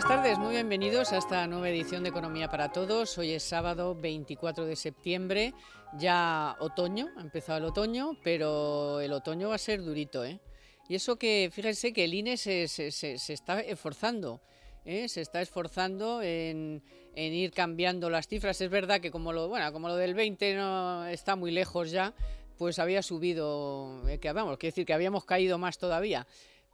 Buenas tardes, muy bienvenidos a esta nueva edición de Economía para Todos. Hoy es sábado 24 de septiembre, ya otoño, ha empezado el otoño, pero el otoño va a ser durito, ¿eh? Y eso que, fíjense que el INE se está esforzando, ¿eh? Se está esforzando en ir cambiando las cifras. Es verdad que como lo del 20 no está muy lejos ya, pues había subido, quiero decir que habíamos caído más todavía.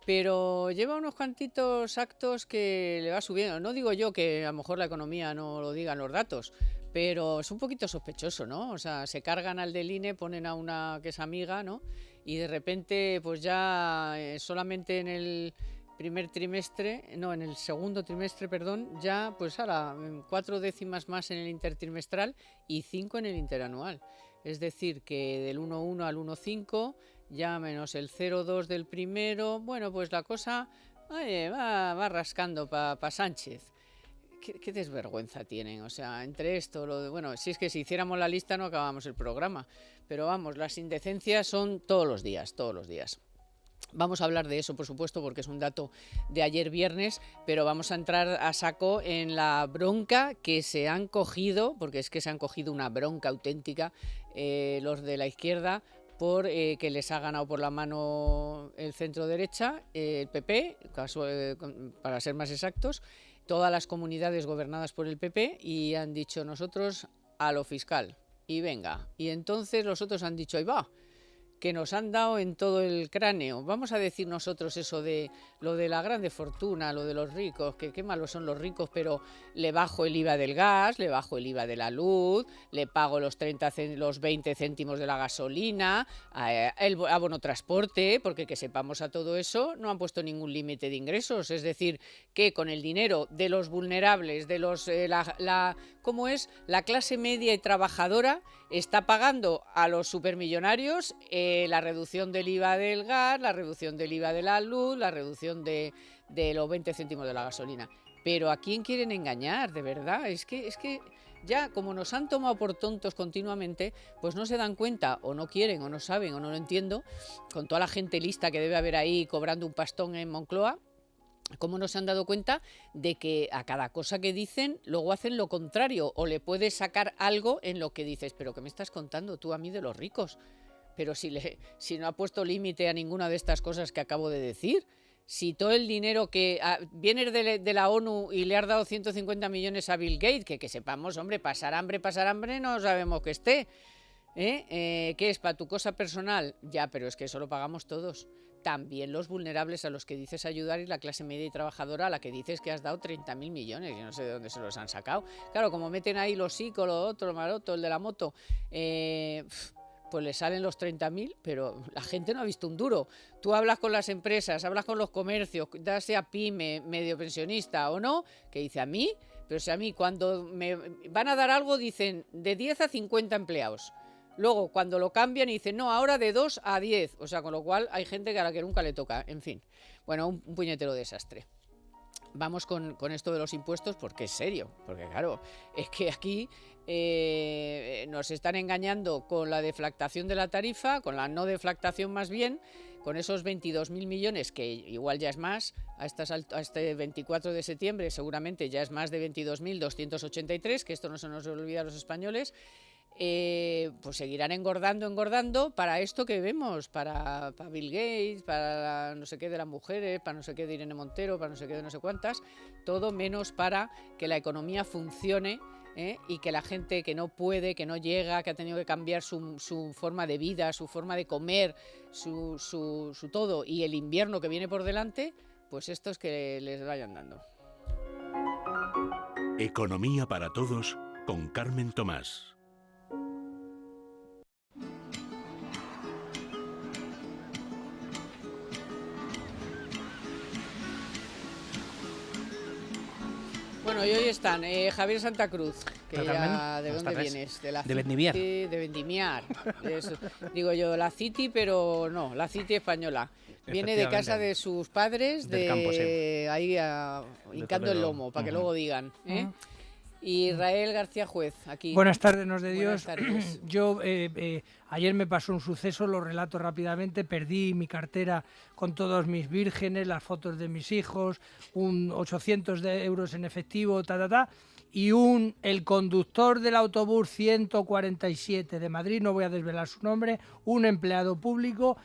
Pero lleva unos cuantitos actos que le va subiendo. No digo yo que a lo mejor la economía no lo digan los datos, pero es un poquito sospechoso, ¿no? O sea, se cargan al del INE, ponen a una que es amiga, ¿no? Y de repente, pues ya solamente en el en el segundo trimestre, perdón, ya pues ahora 4 décimas más en el intertrimestral y 5 en el interanual. Es decir, que del 1,1 al 1,5, ya menos el 0,2 del primero, bueno, pues la cosa va rascando para Sánchez. ¿Qué desvergüenza tienen? O sea, entre esto, bueno, si es que si hiciéramos la lista no acabamos el programa, pero vamos, las indecencias son todos los días, todos los días. Vamos a hablar de eso, por supuesto, porque es un dato de ayer viernes, pero vamos a entrar a saco en la bronca que se han cogido, porque es que se han cogido una bronca auténtica los de la izquierda, por que les ha ganado por la mano el centro derecha, el PP, para ser más exactos, todas las comunidades gobernadas por el PP, y han dicho nosotros a lo fiscal, y venga, y entonces los otros han dicho ahí va, que nos han dado en todo el cráneo. Vamos a decir nosotros eso de lo de la grande fortuna, lo de los ricos, que qué malos son los ricos, pero le bajo el IVA del gas, le bajo el IVA de la luz, le pago los 20 céntimos de la gasolina, el abono transporte, porque que sepamos a todo eso, no han puesto ningún límite de ingresos. Es decir, que con el dinero de los vulnerables, de los ¿cómo es? La clase media y trabajadora está pagando a los supermillonarios la reducción del IVA del gas, la reducción del IVA de la luz, la reducción de los 20 céntimos de la gasolina. Pero ¿a quién quieren engañar? De verdad, es que ya como nos han tomado por tontos continuamente, pues no se dan cuenta, o no quieren, o no saben, o no lo entiendo, con toda la gente lista que debe haber ahí cobrando un pastón en Moncloa, cómo no se han dado cuenta de que a cada cosa que dicen luego hacen lo contrario, o le puedes sacar algo en lo que dices, pero ¿qué me estás contando tú a mí de los ricos? Pero si no ha puesto límite a ninguna de estas cosas que acabo de decir, si todo el dinero que viene de la ONU y le has dado 150 millones a Bill Gates, que sepamos, hombre, pasar hambre, no sabemos que esté. ¿Qué es para tu cosa personal? Ya, pero es que eso lo pagamos todos. También los vulnerables a los que dices ayudar y la clase media y trabajadora a la que dices que has dado 30.000 millones. Yo no sé de dónde se los han sacado. Claro, como meten ahí los psicos, lo otro, el maroto, el de la moto, pues le salen los 30.000, pero la gente no ha visto un duro. Tú hablas con las empresas, hablas con los comercios, ya sea pyme, medio pensionista o no, que dice a mí, pero si a mí cuando me van a dar algo dicen de 10 a 50 empleados. Luego, cuando lo cambian y dicen, no, ahora de 2 a 10. O sea, con lo cual hay gente que a la que nunca le toca. En fin, bueno, un puñetero desastre. Vamos con esto de los impuestos porque es serio. Porque claro, es que aquí nos están engañando con la deflactación de la tarifa, con la no deflactación más bien, con esos 22.000 millones, que igual ya es más, a este 24 de septiembre seguramente ya es más de 22.283, que esto no se nos olvida a los españoles. Pues seguirán engordando para esto que vemos, para Bill Gates, para no sé qué de las mujeres, para no sé qué de Irene Montero, para no sé qué de no sé cuántas, todo menos para que la economía funcione, y que la gente que no puede, que no llega, que ha tenido que cambiar su forma de vida, su forma de comer, su todo, y el invierno que viene por delante, pues estos que les vayan dando. Economía para Todos con Carmen Tomás. Bueno, y hoy están Javier Santa Cruz, que ya, ¿de dónde vienes? De Vendimiar. De Vendimiar. Digo yo, la City, pero no, la City española. Viene de casa de sus padres, del campo, sí. ahí hincando el lomo, para que luego digan. Israel García Juez, aquí. Buenas tardes, nos de Buenas Dios. tardes. Yo ayer me pasó un suceso, lo relato rápidamente. Perdí mi cartera con todos mis vírgenes, las fotos de mis hijos, 800 euros en efectivo, y el conductor del autobús 147 de Madrid, no voy a desvelar su nombre, un empleado público,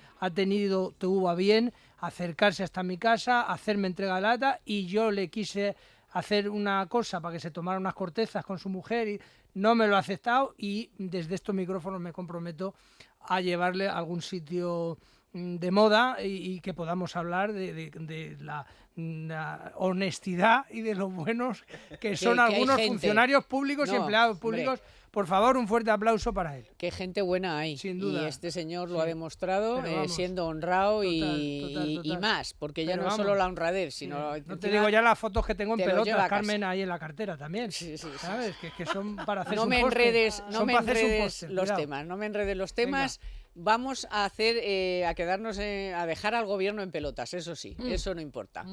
tuvo a bien acercarse hasta mi casa, hacerme entrega de lata, y yo le quise hacer una cosa para que se tomara unas cortezas con su mujer y no me lo ha aceptado, y desde estos micrófonos me comprometo a llevarle a algún sitio de moda y que podamos hablar de la honestidad y de lo buenos que son algunos funcionarios públicos y empleados públicos. Hombre. Por favor, un fuerte aplauso para él. Qué gente buena hay. Sin duda. Y este señor lo ha demostrado, siendo honrado total. Y más, porque ya no es solo la honradez, sino... No te digo ya las fotos que tengo en pelotas, Carmen, ahí en la cartera también. Sí. ¿Sabes? Que son para hacer no un me poste. Enredes, no me enredes poste, los temas, no me enredes los temas. Venga. Vamos a hacer, a quedarnos, a dejar al gobierno en pelotas, eso sí, eso no importa.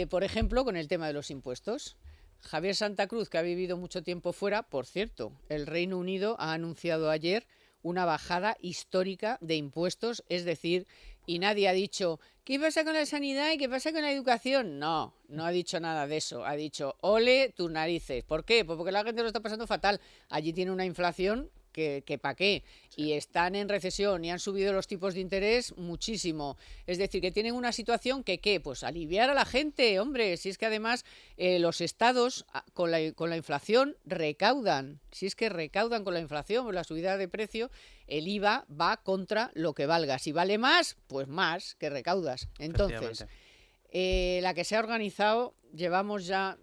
Por ejemplo, con el tema de los impuestos. Javier Santa Cruz, que ha vivido mucho tiempo fuera, por cierto, el Reino Unido ha anunciado ayer una bajada histórica de impuestos, es decir, y nadie ha dicho, ¿qué pasa con la sanidad y qué pasa con la educación? No ha dicho nada de eso, ha dicho, ole tus narices. ¿Por qué? Pues porque la gente lo está pasando fatal. Allí tiene una inflación que ¿para qué? Sí. Y están en recesión y han subido los tipos de interés muchísimo. Es decir, que tienen una situación que ¿qué? Pues aliviar a la gente, hombre. Si es que además los estados con la inflación recaudan. Si es que recaudan con la inflación, con la subida de precio, el IVA va contra lo que valga. Si vale más, pues más que recaudas. Entonces, la que se ha organizado, llevamos ya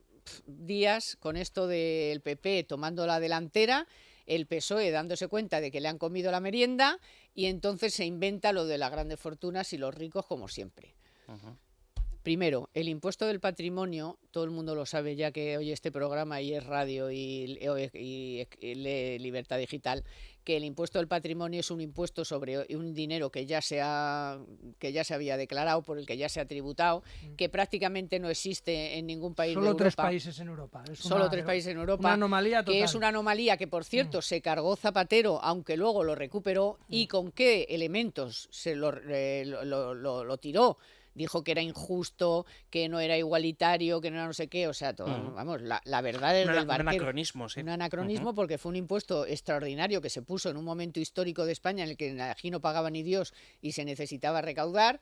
días con esto del PP tomando la delantera, el PSOE dándose cuenta de que le han comido la merienda, y entonces se inventa lo de las grandes fortunas y los ricos, como siempre. Primero, el impuesto del patrimonio, todo el mundo lo sabe ya que oye este programa y es radio y lee Libertad Digital, que el impuesto del patrimonio es un impuesto sobre un dinero que ya se había declarado, por el que ya se ha tributado, que prácticamente no existe en ningún país de Europa. Solo 3 países en Europa. Solo 3 países en Europa. Una anomalía total. Que es una anomalía que, por cierto, se cargó Zapatero, aunque luego lo recuperó. ¿Y con qué elementos se lo tiró? Dijo que era injusto, que no era igualitario, que no era no sé qué, o sea, todo, vamos, la verdad es del barquero. Un anacronismo, sí. Un anacronismo porque fue un impuesto extraordinario que se puso en un momento histórico de España en el que aquí no pagaba ni Dios y se necesitaba recaudar.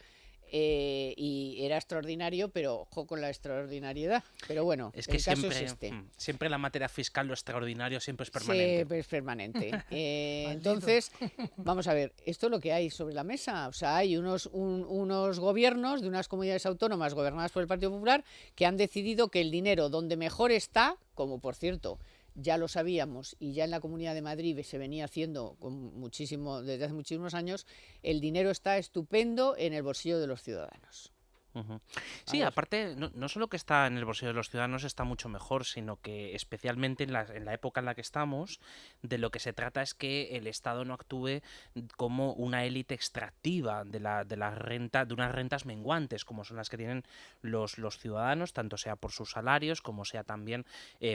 Y era extraordinario, pero ojo con la extraordinariedad. Pero bueno, es que el caso es este. Siempre en la materia fiscal lo extraordinario siempre es permanente. Sí, es permanente. Entonces, vamos a ver, esto es lo que hay sobre la mesa. O sea, hay unos gobiernos de unas comunidades autónomas gobernadas por el Partido Popular que han decidido que el dinero donde mejor está, como por cierto ya lo sabíamos y ya en la Comunidad de Madrid se venía haciendo desde hace muchísimos años, el dinero está estupendo en el bolsillo de los ciudadanos. Sí, aparte, no solo que está en el bolsillo de los ciudadanos está mucho mejor, sino que especialmente en la época en la que estamos, de lo que se trata es que el Estado no actúe como una élite extractiva de unas rentas menguantes, como son las que tienen los ciudadanos, tanto sea por sus salarios, como sea también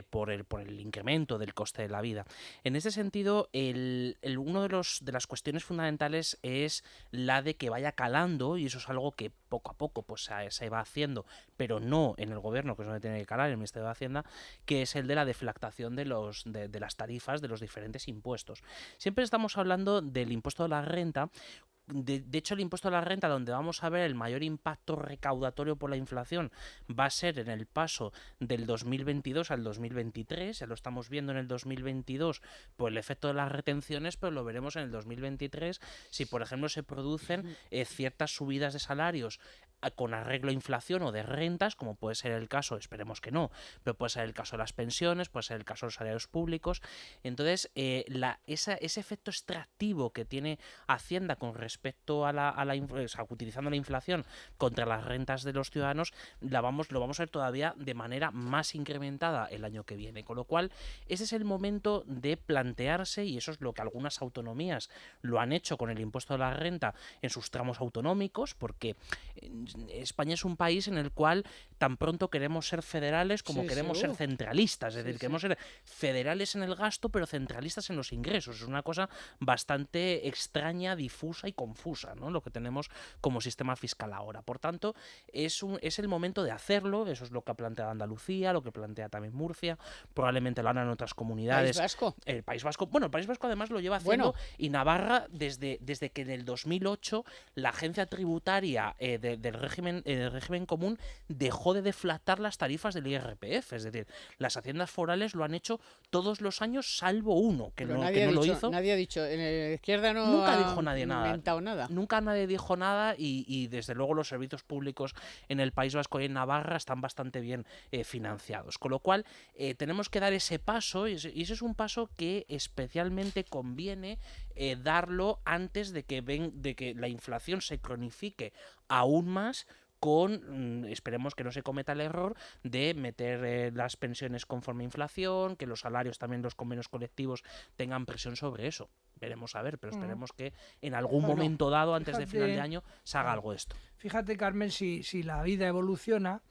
por el incremento del coste de la vida. En ese sentido, uno de las cuestiones fundamentales es la de que vaya calando, y eso es algo que poco a poco pues se va haciendo, pero no en el gobierno, que es donde tiene que calar, en el Ministerio de Hacienda, que es el de la deflactación de las tarifas de los diferentes impuestos. Siempre estamos hablando del impuesto de la renta. De hecho, el impuesto a la renta, donde vamos a ver el mayor impacto recaudatorio por la inflación, va a ser en el paso del 2022 al 2023. Ya lo estamos viendo en el 2022 por el efecto de las retenciones, pero lo veremos en el 2023 si, por ejemplo, se producen ciertas subidas de salarios con arreglo a inflación o de rentas, como puede ser el caso, esperemos que no, pero puede ser el caso de las pensiones, puede ser el caso de los salarios públicos. Entonces, ese efecto extractivo que tiene Hacienda con respecto utilizando la inflación contra las rentas de los ciudadanos, lo vamos a ver todavía de manera más incrementada el año que viene. Con lo cual, ese es el momento de plantearse, y eso es lo que algunas autonomías lo han hecho con el impuesto de la renta en sus tramos autonómicos, porque España es un país en el cual tan pronto queremos ser federales como queremos ser centralistas. Es decir, queremos ser federales en el gasto, pero centralistas en los ingresos. Es una cosa bastante extraña, difusa y confusa, ¿no? Lo que tenemos como sistema fiscal ahora. Por tanto, es el momento de hacerlo. Eso es lo que ha planteado Andalucía, lo que plantea también Murcia. Probablemente lo harán otras comunidades. ¿País Vasco? El País Vasco. Bueno, el País Vasco además lo lleva haciendo, y Navarra desde que en el 2008 la agencia tributaria del régimen común dejó de deflactar las tarifas del IRPF. Es decir, las haciendas forales lo han hecho todos los años, salvo uno, que no lo hizo. Nadie ha dicho, en la izquierda nunca dijo nadie nada. Nunca nadie dijo nada, y desde luego los servicios públicos en el País Vasco y en Navarra están bastante bien financiados. Con lo cual, tenemos que dar ese paso, y ese es un paso que especialmente conviene darlo antes de que la inflación se cronifique aún más, esperemos que no se cometa el error de meter las pensiones conforme inflación, que los salarios, también los convenios colectivos, tengan presión sobre eso. Veremos a ver, pero esperemos que en algún momento dado, antes de final de año, se haga algo de esto. Fíjate, Carmen, si la vida evoluciona,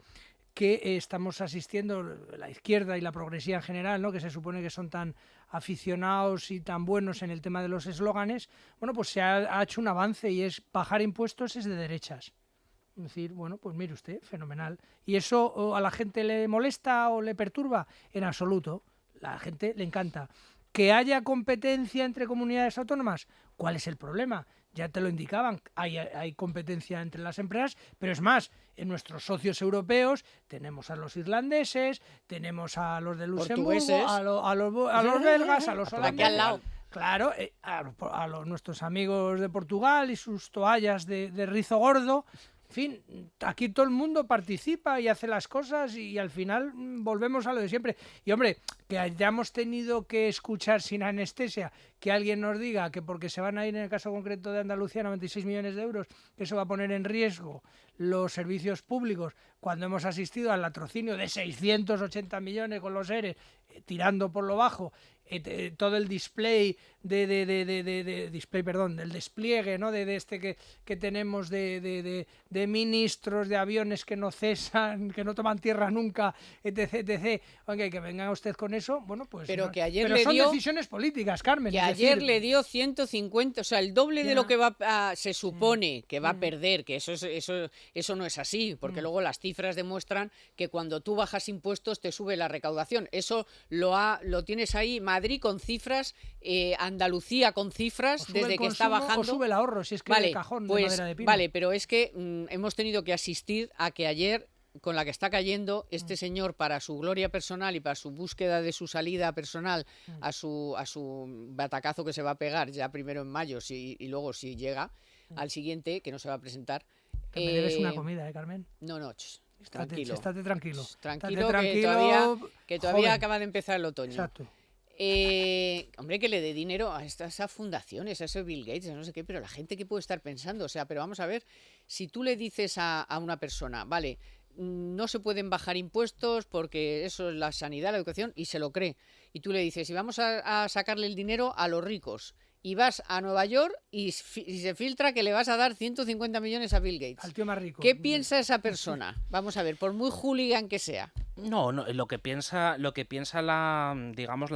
que estamos asistiendo, la izquierda y la progresía en general, ¿no?, que se supone que son tan aficionados y tan buenos en el tema de los eslóganes, bueno, pues se ha hecho un avance, y es bajar impuestos es de derechas. Es decir, bueno, pues mire usted, fenomenal. ¿Y eso a la gente le molesta o le perturba? En absoluto. La gente le encanta. ¿Que haya competencia entre comunidades autónomas? ¿Cuál es el problema? Ya te lo indicaban, hay competencia entre las empresas, pero es más, en nuestros socios europeos tenemos a los irlandeses, tenemos a los de Luxemburgo, a los belgas, a los holandeses. Aquí al lado. Claro, nuestros amigos de Portugal y sus toallas de rizo gordo. En fin, aquí todo el mundo participa y hace las cosas, y al final volvemos a lo de siempre. Y hombre, que hayamos tenido que escuchar sin anestesia que alguien nos diga que porque se van a ir, en el caso concreto de Andalucía, 96 millones de euros, que eso va a poner en riesgo los servicios públicos, cuando hemos asistido al latrocinio de 680 millones con los ERE, tirando por lo bajo, todo el display del despliegue, ¿no?, de este que tenemos de ministros, de aviones que no cesan, que no toman tierra nunca, etc. Oiga, que venga usted con eso, bueno, pues pero no. Que ayer pero le son dio, decisiones políticas, Carmen. Que ayer le dio 150, o sea, el doble de lo que se supone que va a perder, que eso no es así, porque luego las cifras demuestran que cuando tú bajas impuestos te sube la recaudación. Eso lo tienes ahí, Madrid con cifras, Andalucía con cifras, desde que está bajando. O sube el ahorro, si es que de cajón, de madera de pino. Vale, pero es que hemos tenido que asistir a que ayer, con la que está cayendo, este señor, para su gloria personal y para su búsqueda de su salida personal a su batacazo que se va a pegar ya primero en mayo, y luego si llega al siguiente, que no se va a presentar. Que me debes una comida, Carmen. No, tranquilo. Estate tranquilo. Que todavía acaba de empezar el otoño. Exacto. Hombre, que le dé dinero a esas fundaciones, a ese Bill Gates, a no sé qué, pero la gente, ¿qué puede estar pensando? O sea, pero vamos a ver, si tú le dices a una persona, vale, no se pueden bajar impuestos porque eso es la sanidad, la educación, y se lo cree, y tú le dices, y vamos a sacarle el dinero a los ricos, y vas a Nueva York y se filtra que le vas a dar 150 millones a Bill Gates. Al tío más rico. ¿Qué piensa esa persona? Vamos a ver, por muy hooligan que sea. No, lo que piensa la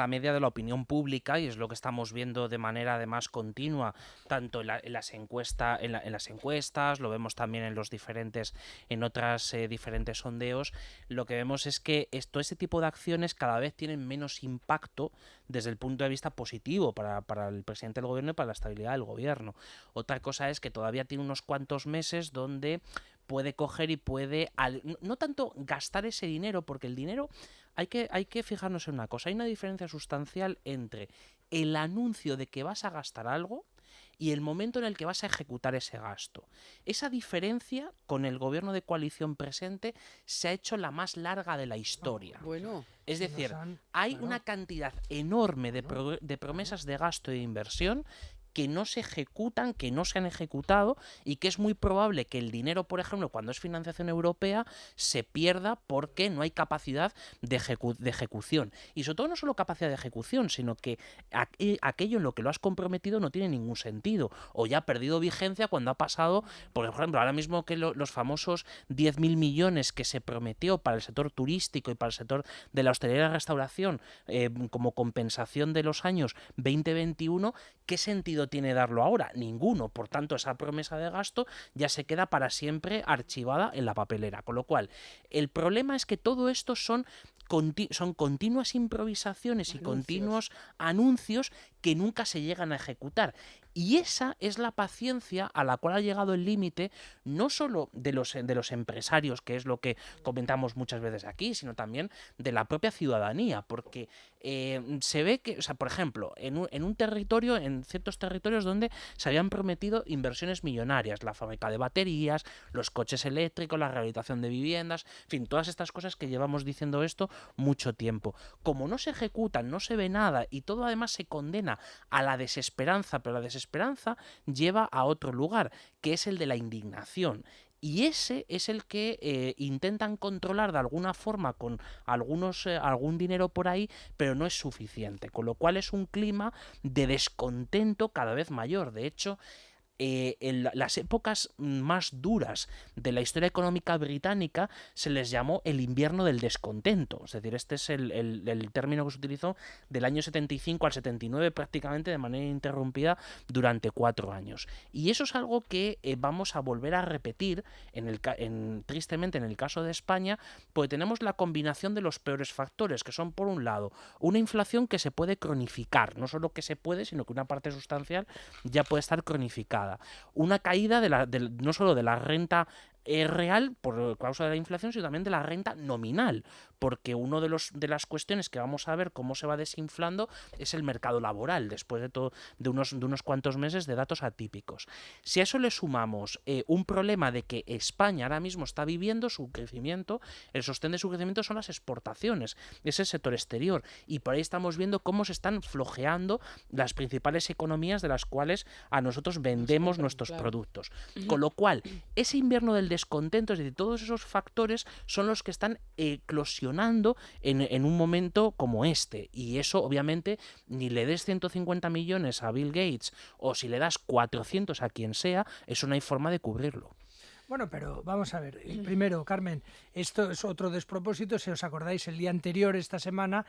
media de la opinión pública, y es lo que estamos viendo de manera además continua, tanto en las encuestas, lo vemos también en otras diferentes sondeos. Lo que vemos es que todo este tipo de acciones cada vez tienen menos impacto desde el punto de vista positivo para el presidente del gobierno y para la estabilidad del gobierno. Otra cosa es que todavía tiene unos cuantos meses donde puede coger y puede, no tanto gastar ese dinero, porque el dinero, hay que fijarnos en una cosa, hay una diferencia sustancial entre el anuncio de que vas a gastar algo y el momento en el que vas a ejecutar ese gasto. Esa diferencia, con el gobierno de coalición presente, se ha hecho la más larga de la historia. Bueno, es decir, hay una cantidad enorme de promesas de gasto e de inversión que no se ejecutan, que no se han ejecutado y que es muy probable que el dinero, por ejemplo, cuando es financiación europea, se pierda porque no hay capacidad de ejecución. Y sobre todo no solo capacidad de ejecución, sino que aquello en lo que lo has comprometido no tiene ningún sentido o ya ha perdido vigencia cuando ha pasado, por ejemplo, ahora mismo que los famosos 10.000 millones que se prometió para el sector turístico y para el sector de la hostelería y la restauración como compensación de los años 2021, ¿qué sentido tiene darlo ahora? Ninguno. Por tanto, esa promesa de gasto ya se queda para siempre archivada en la papelera. Con lo cual, el problema es que todo esto son continuas improvisaciones y continuos anuncios que nunca se llegan a ejecutar. Y esa es la paciencia a la cual ha llegado el límite, no solo de los empresarios, que es lo que comentamos muchas veces aquí, sino también de la propia ciudadanía, porque se ve que, o sea, por ejemplo, en un territorio, en ciertos territorios donde se habían prometido inversiones millonarias, la fábrica de baterías, los coches eléctricos, la rehabilitación de viviendas, en fin, todas estas cosas que llevamos diciendo esto mucho tiempo. Como no se ejecutan, no se ve nada y todo además se condena a la desesperanza, pero la desesperanza lleva a otro lugar, que es el de la indignación. Y ese es el que intentan controlar de alguna forma con algún dinero por ahí, pero no es suficiente. Con lo cual es un clima de descontento cada vez mayor. De hecho, en las épocas más duras de la historia económica británica se les llamó el invierno del descontento, es decir, este es el término que se utilizó del año 75 al 79 prácticamente de manera interrumpida durante 4 años, y eso es algo que vamos a volver a repetir tristemente en el caso de España, porque tenemos la combinación de los peores factores, que son por un lado una inflación que se puede cronificar, no solo que se puede, sino que una parte sustancial ya puede estar cronificada. Una caída no solo de la renta real por causa de la inflación, sino también de la renta nominal, porque uno de las cuestiones que vamos a ver cómo se va desinflando es el mercado laboral después de unos cuantos meses de datos atípicos. Si a eso le sumamos un problema de que España ahora mismo está viviendo su crecimiento, el sostén de su crecimiento son las exportaciones, es el sector exterior, y por ahí estamos viendo cómo se están flojeando las principales economías de las cuales a nosotros vendemos nuestros productos. Con lo cual, ese invierno del descontento, es decir, todos esos factores son los que están eclosionando en un momento como este, y eso obviamente ni le des 150 millones a Bill Gates o si le das 400 a quien sea, eso no hay forma de cubrirlo. Bueno, pero vamos a ver. Primero, Carmen, esto es otro despropósito. Si os acordáis, el día anterior, esta semana,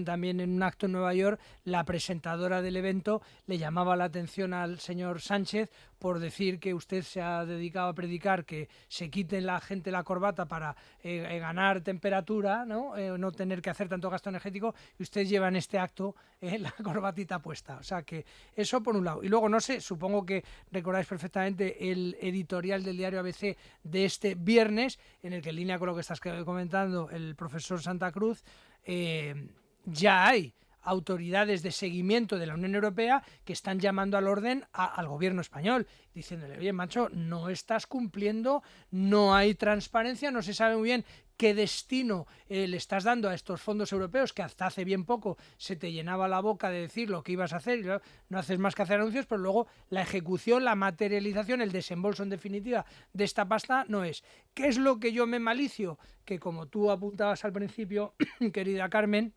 también en un acto en Nueva York, la presentadora del evento le llamaba la atención al señor Sánchez por decir que usted se ha dedicado a predicar que se quite la gente la corbata para ganar temperatura, ¿no? No tener que hacer tanto gasto energético, y usted lleva en este acto la corbatita puesta. O sea que eso por un lado. Y luego, no sé, supongo que recordáis perfectamente el editorial del diario ABC de este viernes, en el que en línea con lo que estás comentando el profesor Santa Cruz, ya hay autoridades de seguimiento de la Unión Europea que están llamando al orden al gobierno español, diciéndole, oye, macho, no estás cumpliendo, no hay transparencia, no se sabe muy bien qué destino le estás dando a estos fondos europeos, que hasta hace bien poco se te llenaba la boca de decir lo que ibas a hacer y no haces más que hacer anuncios, pero luego la ejecución, la materialización, el desembolso en definitiva de esta pasta no es. ¿Qué es lo que yo me malicio? Que como tú apuntabas al principio, querida Carmen,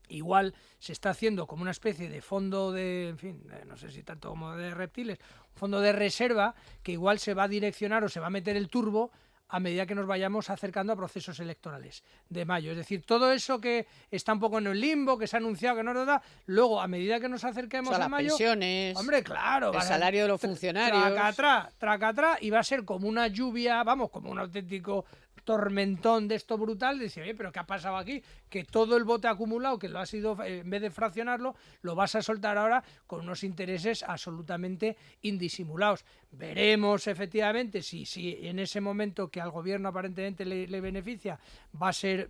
igual se está haciendo como una especie de fondo de, en fin, no sé si tanto como de reptiles, un fondo de reserva que igual se va a direccionar o se va a meter el turbo a medida que nos vayamos acercando a procesos electorales de mayo. Es decir, todo eso que está un poco en el limbo, que se ha anunciado que no nos da, luego a medida que nos acerquemos a mayo, las pensiones, hombre, claro, el salario de los funcionarios, traca, y va a ser como una lluvia, vamos, como un auténtico tormentón de esto brutal, de decir, oye, pero ¿qué ha pasado aquí? Que todo el bote acumulado, que lo has ido, en vez de fraccionarlo, lo vas a soltar ahora con unos intereses absolutamente indisimulados. Veremos efectivamente si en ese momento que al gobierno aparentemente le beneficia va a ser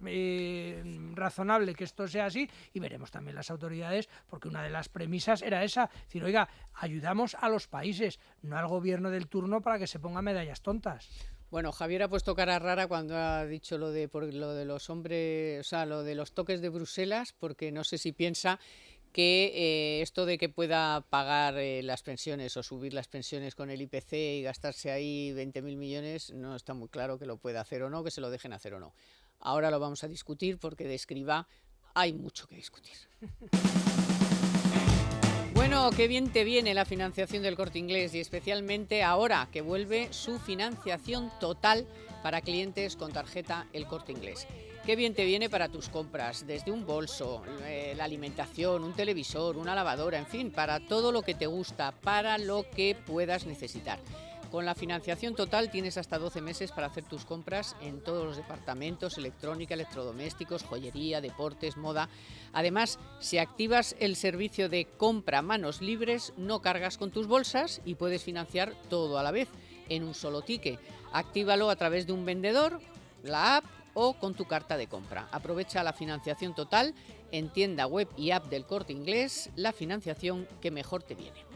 razonable que esto sea así, y veremos también las autoridades, porque una de las premisas era esa, decir, oiga, ayudamos a los países, no al gobierno del turno para que se ponga medallas tontas. Bueno, Javier ha puesto cara rara cuando ha dicho lo de los hombres, o sea, lo de los toques de Bruselas, porque no sé si piensa que esto de que pueda pagar las pensiones o subir las pensiones con el IPC y gastarse ahí 20.000 millones, no está muy claro que lo pueda hacer o no, que se lo dejen hacer o no. Ahora lo vamos a discutir porque de Escrivá hay mucho que discutir. Bueno, qué bien te viene la financiación del Corte Inglés y especialmente ahora que vuelve su financiación total para clientes con tarjeta El Corte Inglés. Qué bien te viene para tus compras, desde un bolso, la alimentación, un televisor, una lavadora, en fin, para todo lo que te gusta, para lo que puedas necesitar. Con la financiación total tienes hasta 12 meses para hacer tus compras en todos los departamentos, electrónica, electrodomésticos, joyería, deportes, moda. Además, si activas el servicio de compra manos libres, no cargas con tus bolsas y puedes financiar todo a la vez en un solo ticket. Actívalo a través de un vendedor, la app o con tu carta de compra. Aprovecha la financiación total en tienda web y app del Corte Inglés, la financiación que mejor te viene.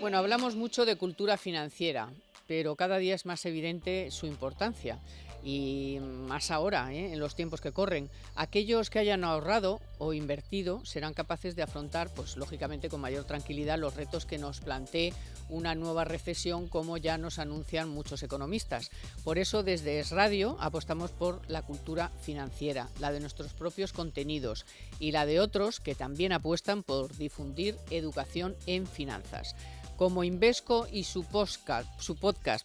Bueno, hablamos mucho de cultura financiera, pero cada día es más evidente su importancia y más ahora, en los tiempos que corren. Aquellos que hayan ahorrado o invertido serán capaces de afrontar, pues lógicamente con mayor tranquilidad, los retos que nos plantee una nueva recesión, como ya nos anuncian muchos economistas. Por eso desde Es Radio apostamos por la cultura financiera, la de nuestros propios contenidos y la de otros que también apuestan por difundir educación en finanzas. Como Invesco y su podcast,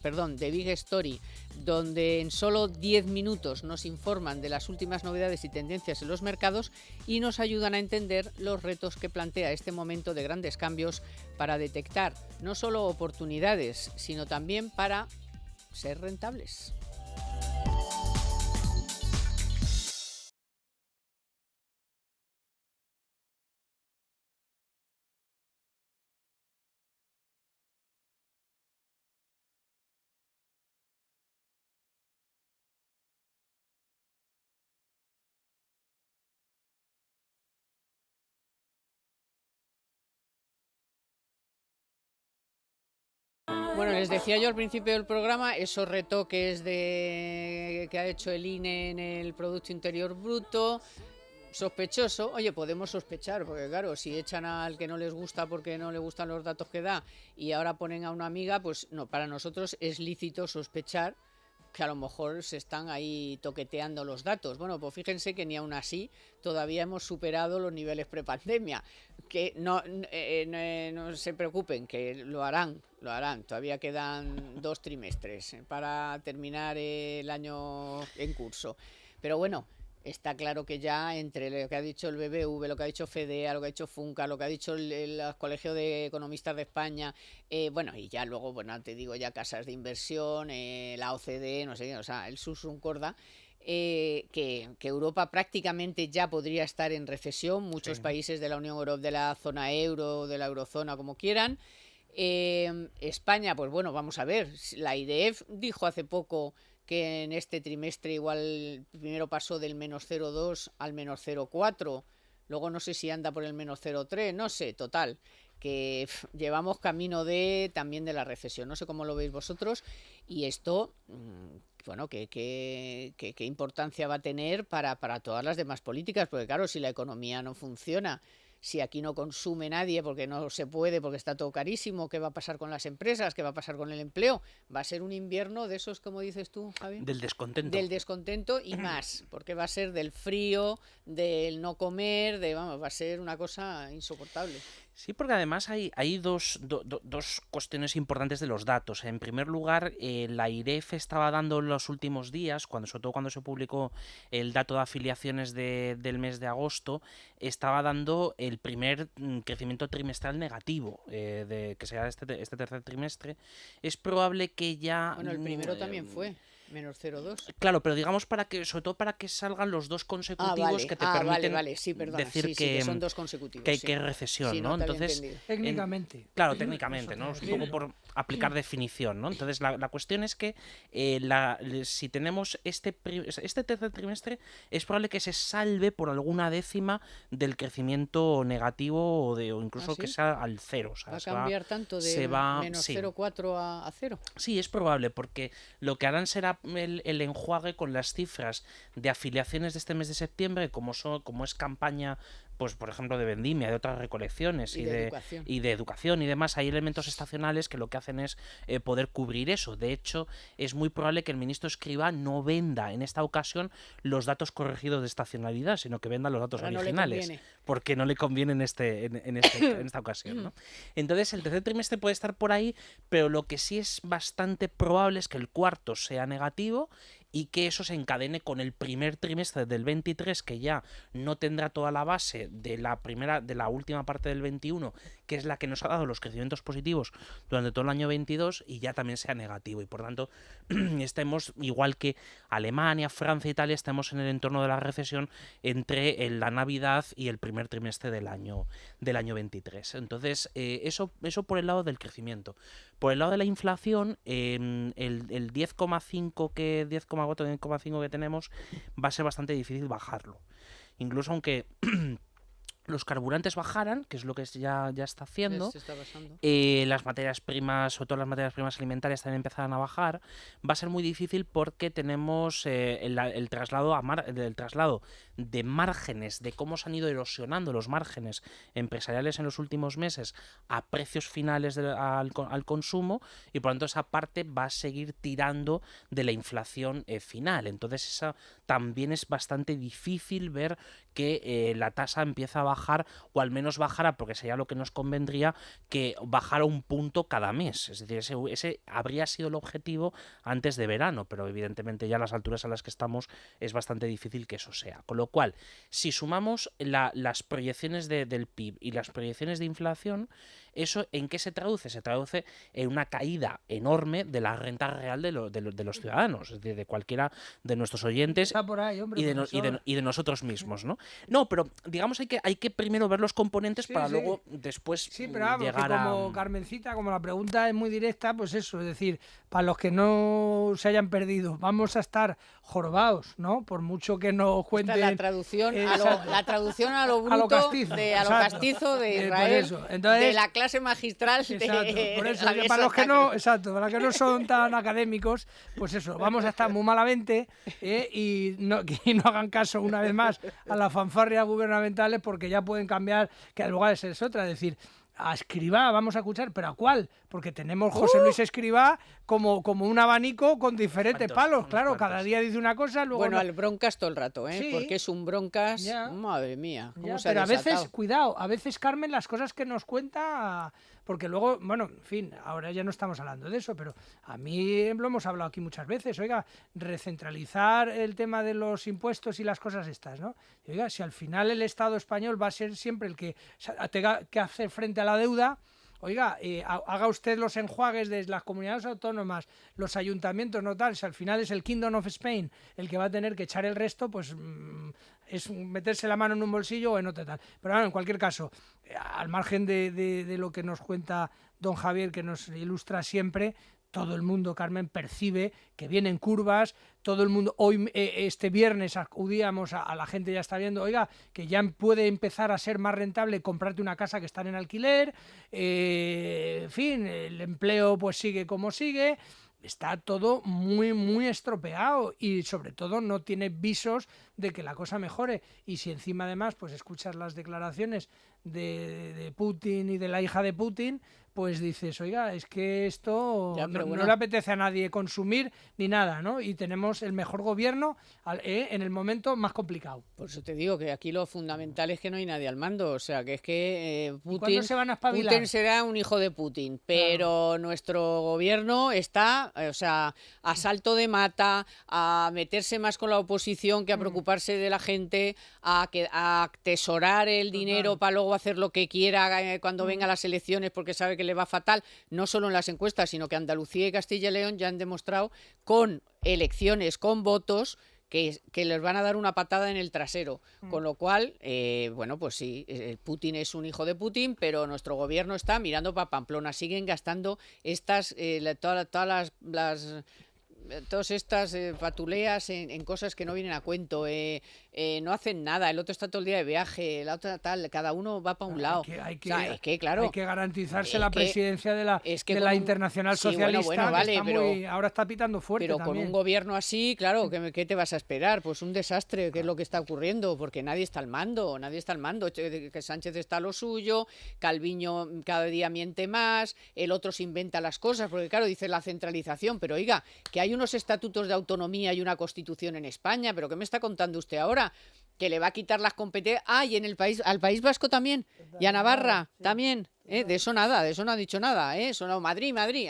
The Big Story, donde en solo 10 minutos nos informan de las últimas novedades y tendencias en los mercados y nos ayudan a entender los retos que plantea este momento de grandes cambios para detectar no solo oportunidades, sino también para ser rentables. Bueno, les decía yo al principio del programa, esos retoques que ha hecho el INE en el Producto Interior Bruto, sospechoso. Oye, podemos sospechar, porque claro, si echan al que no les gusta porque no le gustan los datos que da y ahora ponen a una amiga, pues no, para nosotros es lícito sospechar que a lo mejor se están ahí toqueteando los datos. Bueno, pues fíjense que ni aún así todavía hemos superado los niveles prepandemia. Que no se preocupen, que lo harán. Todavía quedan 2 trimestres para terminar el año en curso. Pero bueno, está claro que ya entre lo que ha dicho el BBV, lo que ha dicho FEDEA, lo que ha dicho FUNCA, lo que ha dicho el Colegio de Economistas de España, bueno, y ya luego, bueno, te digo ya casas de inversión, la OCDE, no sé, o sea, el Sursum Corda, que Europa prácticamente ya podría estar en recesión, muchos países de la Unión Europea, de la zona euro, de la eurozona, como quieran. España, pues bueno, vamos a ver, la IDF dijo hace poco que en este trimestre igual primero pasó del menos 0,2 al menos 0,4, luego no sé si anda por el menos 0,3, no sé, total, que llevamos camino también de la recesión, no sé cómo lo veis vosotros, y esto, bueno, ¿qué importancia va a tener para todas las demás políticas? Porque claro, si la economía no funciona, si aquí no consume nadie porque no se puede, porque está todo carísimo, ¿qué va a pasar con las empresas? ¿Qué va a pasar con el empleo? Va a ser un invierno de esos, como dices tú, Javi. Del descontento. Del descontento y más, porque va a ser del frío, del no comer, va a ser una cosa insoportable. Sí, porque además hay dos cuestiones importantes de los datos. En primer lugar, la IREF estaba dando en los últimos días, sobre todo cuando se publicó el dato de afiliaciones del mes de agosto, estaba dando el primer crecimiento trimestral negativo, que será este tercer trimestre. Es probable que ya... Bueno, el primero también fue. Menos 0,2. Claro, pero digamos sobre todo para que salgan los dos consecutivos vale. que te permiten Vale, sí, perdona. decir Sí, que son dos consecutivos. que hay sí. que recesión, Sí, ¿no? te había Entonces, entendido. Técnicamente. claro, técnicamente, ¿no? Es un poco por aplicar definición, ¿no? Entonces, la cuestión es que si tenemos este tercer trimestre, es probable que se salve por alguna décima del crecimiento negativo o incluso ¿sí? que sea al cero. O sea, ¿Va a cambiar tanto de menos sí. 0,4 a 0? Sí, es probable, porque lo que harán será el enjuague con las cifras de afiliaciones de este mes de septiembre, como es campaña, pues por ejemplo de vendimia, de otras recolecciones y de educación y demás. Hay elementos estacionales que lo que hacen es poder cubrir eso. De hecho, es muy probable que el ministro Escrivá no venda en esta ocasión los datos corregidos de estacionalidad, sino que venda los datos originales, porque no le conviene en esta ocasión, ¿no? Entonces, el tercer trimestre puede estar por ahí, pero lo que sí es bastante probable es que el cuarto sea negativo y que eso se encadene con el primer trimestre del 23, que ya no tendrá toda la base de la última parte del 21, que es la que nos ha dado los crecimientos positivos durante todo el año 22, y ya también sea negativo. Y por tanto, estemos, igual que Alemania, Francia, Italia, estemos en el entorno de la recesión entre la Navidad y el primer trimestre del año 23. Entonces, eso por el lado del crecimiento. Por el lado de la inflación, el 10,4, 10,5 que tenemos, va a ser bastante difícil bajarlo. Incluso aunque los carburantes bajaran, que es lo que ya está haciendo, las materias primas, sobre todo las materias primas alimentarias, también empezaran a bajar, va a ser muy difícil porque tenemos el traslado de márgenes, de cómo se han ido erosionando los márgenes empresariales en los últimos meses a precios finales al consumo, y por lo tanto esa parte va a seguir tirando de la inflación final. Entonces esa también es bastante difícil ver que la tasa empieza a bajar, o al menos bajara, porque sería lo que nos convendría, que bajara un punto cada mes. Es decir, ese habría sido el objetivo antes de verano, pero evidentemente ya a las alturas a las que estamos es bastante difícil que eso sea. Con lo cual, si sumamos las proyecciones del PIB y las proyecciones de inflación, ¿eso en qué se traduce? Se traduce en una caída enorme de la renta real de los ciudadanos, es decir, de cualquiera de nuestros oyentes. Está por ahí, hombre, y de nosotros mismos, ¿no? No, pero digamos hay que primero ver los componentes para luego después pero vamos, llegar que como Carmencita, como la pregunta es muy directa, pues eso, es decir, para los que no se hayan perdido, vamos a estar jorobados, ¿no? Por mucho que nos cuenten... La traducción a lo bruto, a lo castizo de Israel, entonces, de la clase magistral por eso, para los que no, para los que no son tan académicos, pues eso, vamos a estar muy malamente y no hagan caso una vez más a las fanfarrias gubernamentales, porque ya pueden cambiar, que al lugar es otra, es decir, a Escrivá vamos a escuchar, pero ¿a cuál? Porque tenemos José Luis Escrivá como un abanico con diferentes palos, claro, cada día dice una cosa, luego... Bueno, al broncas todo el rato, porque es un broncas, madre mía, pero a veces, cuidado, a veces, Carmen, las cosas que nos cuenta... Porque luego, bueno, en fin, ahora ya no estamos hablando de eso, pero a mí lo hemos hablado aquí muchas veces, oiga, recentralizar el tema de los impuestos y las cosas estas, ¿no? Y, oiga, si al final el Estado español va a ser siempre el que tenga que hacer frente a la deuda, oiga, haga usted los enjuagues de las comunidades autónomas, los ayuntamientos, no tal, si al final es el Kingdom of Spain el que va a tener que echar el resto, pues es meterse la mano en un bolsillo o en otro tal. Pero bueno, en cualquier caso, al margen de lo que nos cuenta don Javier, que nos ilustra siempre, todo el mundo, Carmen, percibe que vienen curvas, todo el mundo, hoy este viernes acudíamos a la gente, ya está viendo, oiga, que ya puede empezar a ser más rentable comprarte una casa que está en alquiler, en fin, el empleo pues sigue como sigue, está todo muy, muy estropeado y sobre todo no tiene visos de que la cosa mejore. Y si encima además pues escuchas las declaraciones de Putin y de la hija de Putin, pues dices, oiga, es que esto no le apetece a nadie consumir ni nada, ¿no? Y tenemos el mejor gobierno en el momento más complicado. Por eso te digo que aquí lo fundamental es que no hay nadie al mando, o sea, que es que Putin se van a espabilar. Putin será un hijo de Putin, pero nuestro gobierno está, o sea, a salto de mata, a meterse más con la oposición que a preocuparse de la gente, a atesorar el dinero para luego luego hacer lo que quiera cuando vengan las elecciones porque sabe que le va fatal, no solo en las encuestas, sino que Andalucía y Castilla y León ya han demostrado con elecciones, con votos, que les van a dar una patada en el trasero. Con lo cual, bueno, pues sí, Putin es un hijo de Putin, pero nuestro gobierno está mirando para Pamplona. Siguen gastando todas estas patuleas en cosas que no vienen a cuento. No hacen nada, el otro está todo el día de viaje, la otra tal, cada uno va para un lado. Hay que garantizarse la presidencia de la Internacional Socialista, bueno, vale, que ahora está pitando fuerte. Pero también. con un gobierno así, claro, ¿qué te vas a esperar? Pues un desastre, que es lo que está ocurriendo, porque nadie está al mando. Que Sánchez está a lo suyo, Calviño cada día miente más, el otro se inventa las cosas, porque claro, dice la centralización, pero oiga, que hay unos estatutos de autonomía y una constitución en España, pero ¿qué me está contando usted ahora? Que le va a quitar las competencias. Y en al País Vasco también, y a Navarra también. De eso nada, de eso no ha dicho nada. Eso no, Madrid. Madrid.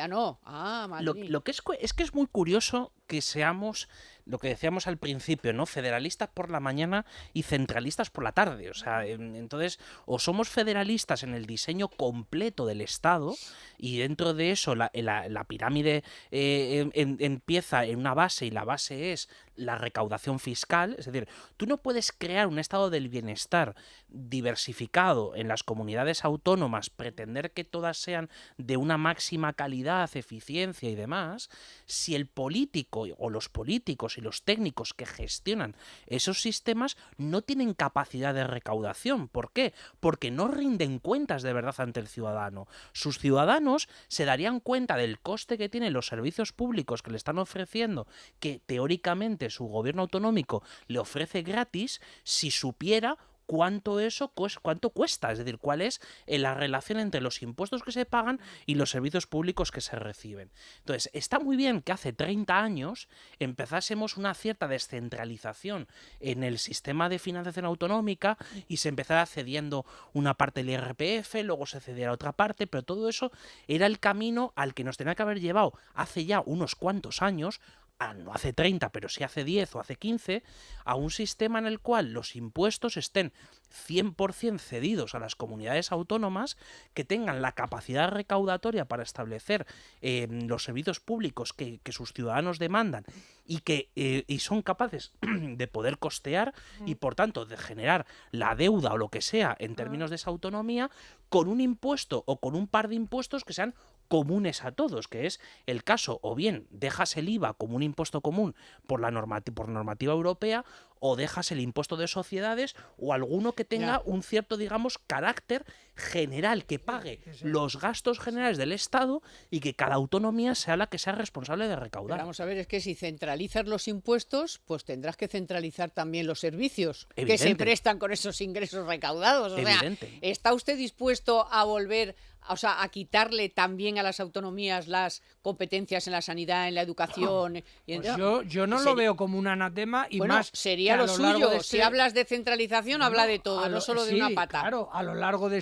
Lo que es que es muy curioso que seamos, lo que decíamos al principio, ¿no? Federalistas por la mañana y centralistas por la tarde. O sea, entonces, o somos federalistas en el diseño completo del Estado, y dentro de eso la pirámide empieza en una base, y la base es la recaudación fiscal. Es decir, tú no puedes crear un estado del bienestar diversificado en las comunidades autónomas, pretender que todas sean de una máxima calidad, eficiencia y demás, si el político o los políticos y los técnicos que gestionan esos sistemas no tienen capacidad de recaudación. ¿Por qué? Porque no rinden cuentas de verdad ante el ciudadano. Sus ciudadanos se darían cuenta del coste que tienen los servicios públicos que le están ofreciendo, que teóricamente su gobierno autonómico le ofrece gratis, si supiera cuánto cuesta, es decir, cuál es la relación entre los impuestos que se pagan y los servicios públicos que se reciben. Entonces, está muy bien que hace 30 años empezásemos una cierta descentralización en el sistema de financiación autonómica y se empezara cediendo una parte del IRPF, luego se cediera otra parte, pero todo eso era el camino al que nos tenía que haber llevado hace ya unos cuantos años, no hace 30, pero sí hace 10 o hace 15, a un sistema en el cual los impuestos estén 100% cedidos a las comunidades autónomas, que tengan la capacidad recaudatoria para establecer los servicios públicos que sus ciudadanos demandan y son capaces de poder costear y, por tanto, de generar la deuda o lo que sea en términos de esa autonomía, con un impuesto o con un par de impuestos que sean comunes a todos, que es el caso, o bien dejas el IVA como un impuesto común por normativa europea, o dejas el impuesto de sociedades o alguno que tenga un cierto, digamos, carácter general, que pague los gastos generales del Estado y que cada autonomía sea la que sea responsable de recaudar. Pero vamos a ver, es que si centralizas los impuestos, pues tendrás que centralizar también los servicios que se prestan con esos ingresos recaudados. O sea, ¿está usted dispuesto a volver, a quitarle también a las autonomías las competencias en la sanidad, en la educación? Pues yo no lo veo como un anatema, y más sería lo suyo. Si hablas de centralización, habla de todo, no solo de una pata. Claro, a lo largo de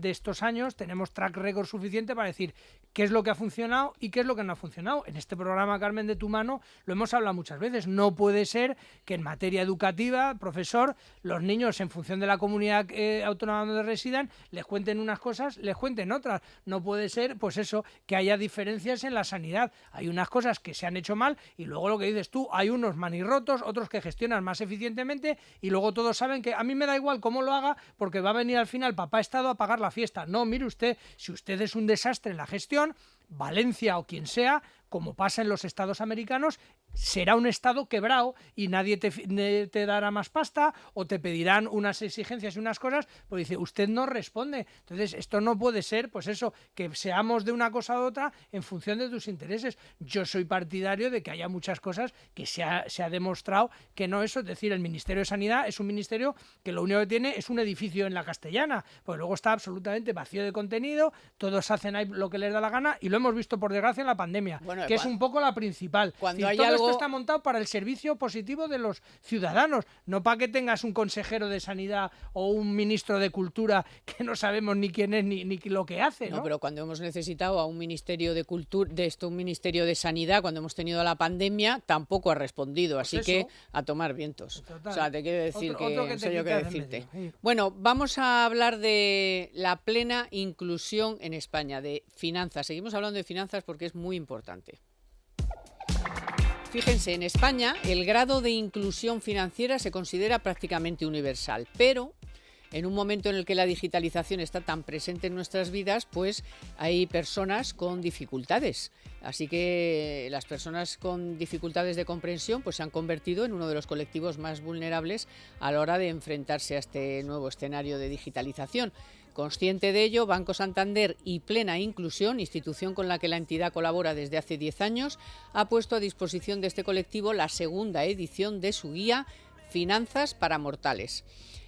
estos años tenemos track record suficiente para decir qué es lo que ha funcionado y qué es lo que no ha funcionado. En este programa, Carmen, de tu mano, lo hemos hablado muchas veces. No puede ser que en materia educativa, profesor, los niños, en función de la comunidad autónoma donde residan, les cuenten unas cosas, les cuenten otras. No puede ser, pues eso, que haya diferencias en la sanidad. Hay unas cosas que se han hecho mal y luego lo que dices tú, hay unos manirrotos, otros que gestionan más eficientemente, y luego todos saben que a mí me da igual cómo lo haga, porque va a venir al final papá Estado a pagar la fiesta. No, mire usted, si usted es un desastre en la gestión, Valencia o quien sea, como pasa en los estados americanos, será un estado quebrado y nadie te dará más pasta, o te pedirán unas exigencias y unas cosas, pues dice, usted no responde. Entonces, esto no puede ser, pues eso, que seamos de una cosa u otra en función de tus intereses. Yo soy partidario de que haya muchas cosas que se ha demostrado que no eso. Es decir, el Ministerio de Sanidad es un ministerio que lo único que tiene es un edificio en la Castellana, pues luego está absolutamente vacío de contenido, todos hacen ahí lo que les da la gana, y lo hemos visto por desgracia en la pandemia, que es un poco la principal. Cuando hay algo luego... está montado para el servicio positivo de los ciudadanos, no para que tengas un consejero de sanidad o un ministro de cultura que no sabemos ni quién es ni lo que hace, ¿no? No, pero cuando hemos necesitado a un ministerio de cultura, un ministerio de sanidad, cuando hemos tenido la pandemia, tampoco ha respondido, Pues así eso. que a tomar vientos. Total. O sea, te quiero decir Otro que no te sé yo qué quitas de decirte. medio. Bueno, vamos a hablar de la plena inclusión en España, de finanzas. Seguimos hablando de finanzas porque es muy importante. Fíjense, en España el grado de inclusión financiera se considera prácticamente universal, pero en un momento en el que la digitalización está tan presente en nuestras vidas, pues hay personas con dificultades. Así que las personas con dificultades de comprensión pues se han convertido en uno de los colectivos más vulnerables a la hora de enfrentarse a este nuevo escenario de digitalización. Consciente de ello, Banco Santander y Plena Inclusión, institución con la que la entidad colabora desde hace 10 años, ha puesto a disposición de este colectivo la segunda edición de su guía Finanzas para Mortales.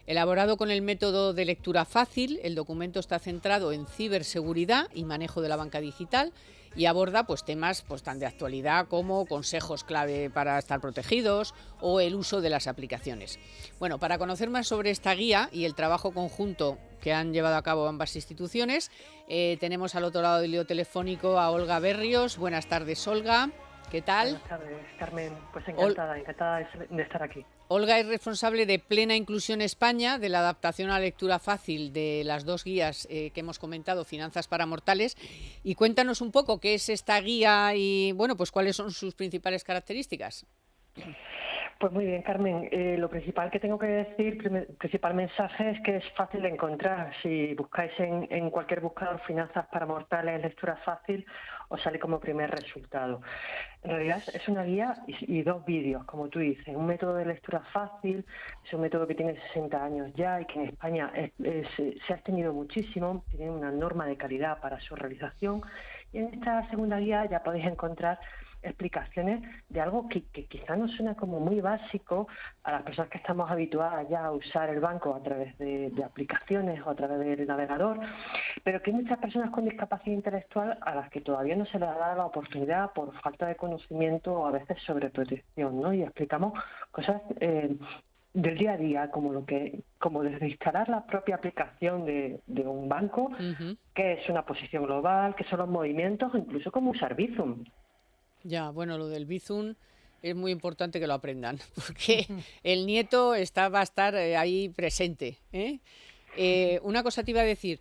Elaborado con el método de lectura fácil, el documento está centrado en ciberseguridad y manejo de la banca digital y aborda pues, temas pues, tan de actualidad como consejos clave para estar protegidos o el uso de las aplicaciones. Bueno, para conocer más sobre esta guía y el trabajo conjunto que han llevado a cabo ambas instituciones, tenemos al otro lado del hilo telefónico a Olga Berrios. Buenas tardes, Olga. ¿Qué tal? Buenas tardes, Carmen. Pues encantada de estar aquí. Olga es responsable de Plena Inclusión España, de la adaptación a la lectura fácil de las dos guías que hemos comentado, Finanzas para Mortales. Y cuéntanos un poco qué es esta guía y, bueno, pues cuáles son sus principales características. Pues muy bien, Carmen. Lo principal que tengo que decir, principal mensaje, es que es fácil de encontrar. Si buscáis en cualquier buscador Finanzas para Mortales, lectura fácil, os sale como primer resultado. En realidad es una guía y dos vídeos, como tú dices. Un método de lectura fácil, es un método que tiene 60 años ya y que en España se ha extendido muchísimo, tiene una norma de calidad para su realización. Y en esta segunda guía ya podéis encontrar explicaciones de algo que quizá nos suena como muy básico a las personas que estamos habituadas ya a usar el banco a través de aplicaciones o a través del navegador, pero que hay muchas personas con discapacidad intelectual a las que todavía no se les ha dado la oportunidad por falta de conocimiento o a veces sobreprotección, ¿no? Y explicamos cosas del día a día, como desde instalar la propia aplicación de un banco, qué es una posición global, qué son los movimientos, incluso cómo usar Bizum. Ya, bueno, lo del Bizum es muy importante que lo aprendan, porque el nieto va a estar ahí presente, ¿eh? Una cosa te iba a decir,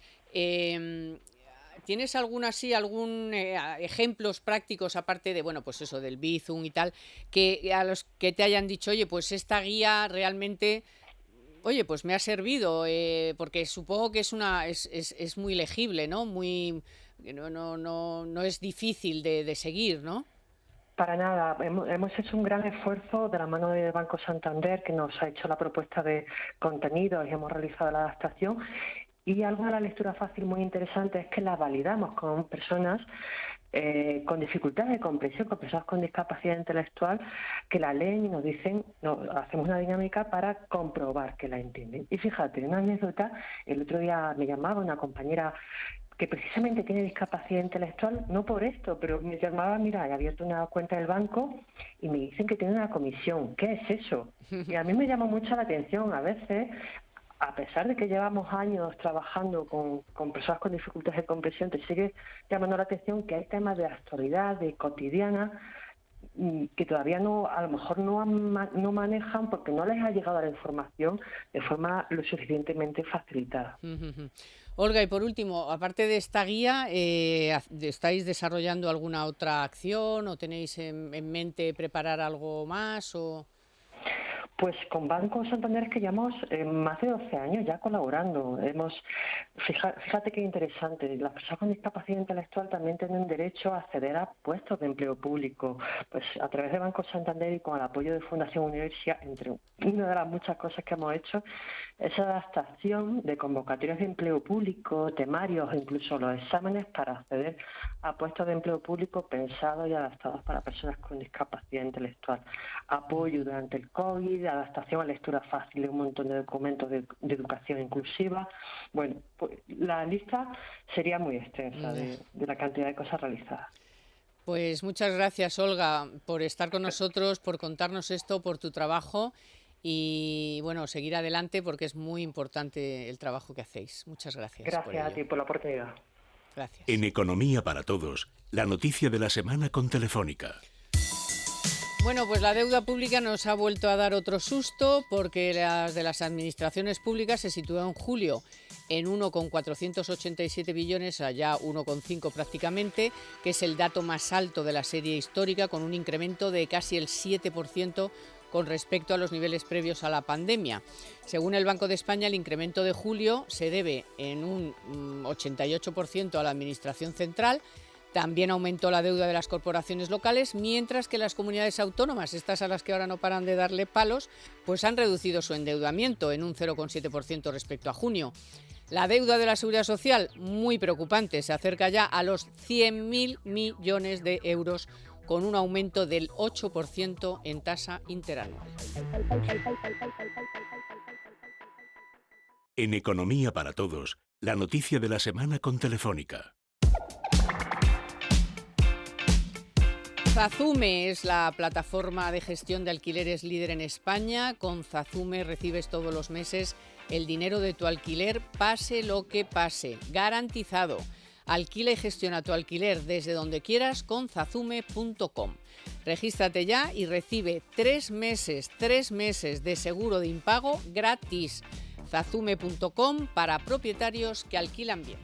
¿tienes algún ejemplos prácticos, aparte de, bueno, pues eso, del Bizum y tal, que a los que te hayan dicho, oye, pues esta guía realmente, oye, pues me ha servido, porque supongo que es muy legible, ¿no? No es difícil de seguir, ¿no? Para nada, hemos hecho un gran esfuerzo de la mano de Banco Santander, que nos ha hecho la propuesta de contenidos y hemos realizado la adaptación. Y algo de la lectura fácil muy interesante es que la validamos con personas con dificultades de comprensión, con personas con discapacidad intelectual, que la leen y nos dicen, hacemos una dinámica para comprobar que la entienden. Y fíjate, una anécdota, el otro día me llamaba una compañera que precisamente tiene discapacidad intelectual, no por esto, pero me llamaba, mira, he abierto una cuenta del banco y me dicen que tiene una comisión. ¿Qué es eso? Y a mí me llama mucho la atención. A veces, a pesar de que llevamos años trabajando con personas con dificultades de comprensión, te sigue llamando la atención que hay temas de actualidad, de cotidiana, que todavía a lo mejor no manejan porque no les ha llegado la información de forma lo suficientemente facilitada. Olga, y por último, aparte de esta guía, ¿estáis desarrollando alguna otra acción o tenéis en mente preparar algo más? Pues con Banco Santander es que llevamos más de 12 años ya colaborando. Fíjate qué interesante, las personas con discapacidad intelectual también tienen derecho a acceder a puestos de empleo público. Pues a través de Banco Santander y con el apoyo de Fundación Universia, entre una de las muchas cosas que hemos hecho, esa adaptación de convocatorias de empleo público, temarios, incluso los exámenes para acceder a puestos de empleo público pensados y adaptados para personas con discapacidad intelectual. Apoyo durante el COVID, adaptación a lectura fácil de un montón de documentos de educación inclusiva. Bueno, pues la lista sería muy extensa de la cantidad de cosas realizadas. Pues muchas gracias, Olga, por estar con nosotros, por contarnos esto, por tu trabajo y bueno, seguir adelante porque es muy importante el trabajo que hacéis. Muchas gracias por Gracias a ello. ti por la oportunidad. Gracias. En Economía para Todos, la noticia de la semana con Telefónica. Bueno, pues la deuda pública nos ha vuelto a dar otro susto porque las de las administraciones públicas se sitúa en julio en 1,487 billones, allá 1,5 prácticamente, que es el dato más alto de la serie histórica, con un incremento de casi el 7% con respecto a los niveles previos a la pandemia. Según el Banco de España, el incremento de julio se debe en un 88% a la Administración Central. También aumentó la deuda de las corporaciones locales, mientras que las comunidades autónomas, estas a las que ahora no paran de darle palos, pues han reducido su endeudamiento en un 0,7% respecto a junio. La deuda de la Seguridad Social, muy preocupante, se acerca ya a los 100.000 millones de euros, con un aumento del 8% en tasa interanual. En Economía para Todos, la noticia de la semana con Telefónica. Zazume es la plataforma de gestión de alquileres líder en España. Con Zazume recibes todos los meses el dinero de tu alquiler, pase lo que pase, garantizado. Alquila y gestiona tu alquiler desde donde quieras con zazume.com. Regístrate ya y recibe 3 meses de seguro de impago gratis. Zazume.com para propietarios que alquilan bien.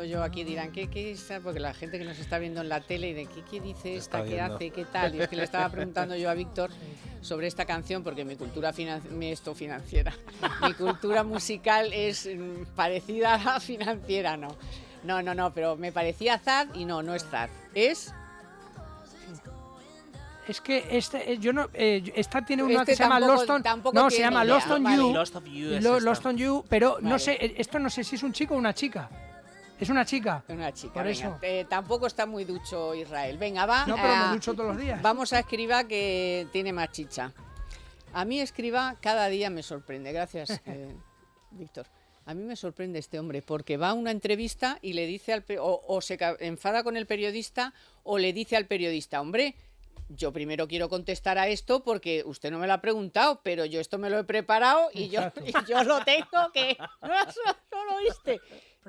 Yo aquí dirán, ¿qué es? Porque la gente que nos está viendo en la tele y de ¿qué dice esta? ¿Qué hace? ¿Qué tal? Y es que le estaba preguntando yo a Víctor sobre esta canción porque mi cultura financiera, mi cultura musical es parecida a la financiera, ¿no? No, pero me parecía Zad y no es Zad, es... Es que esta tiene una que se llama Lost on... No, se llama Lost on You. Lost on You, pero no sé, esto no sé si es un chico o una chica. Es una chica. Una chica, por venga. eso. Tampoco está muy ducho Israel. Venga, va. No, pero me ducho todos los días. Vamos a Escribá, que tiene más chicha. A mí Escribá cada día me sorprende. Gracias, Víctor. A mí me sorprende este hombre porque va a una entrevista y le dice o se enfada con el periodista o le dice al periodista, hombre, yo primero quiero contestar a esto porque usted no me lo ha preguntado, pero yo esto me lo he preparado y yo lo tengo que... ¿No lo oíste?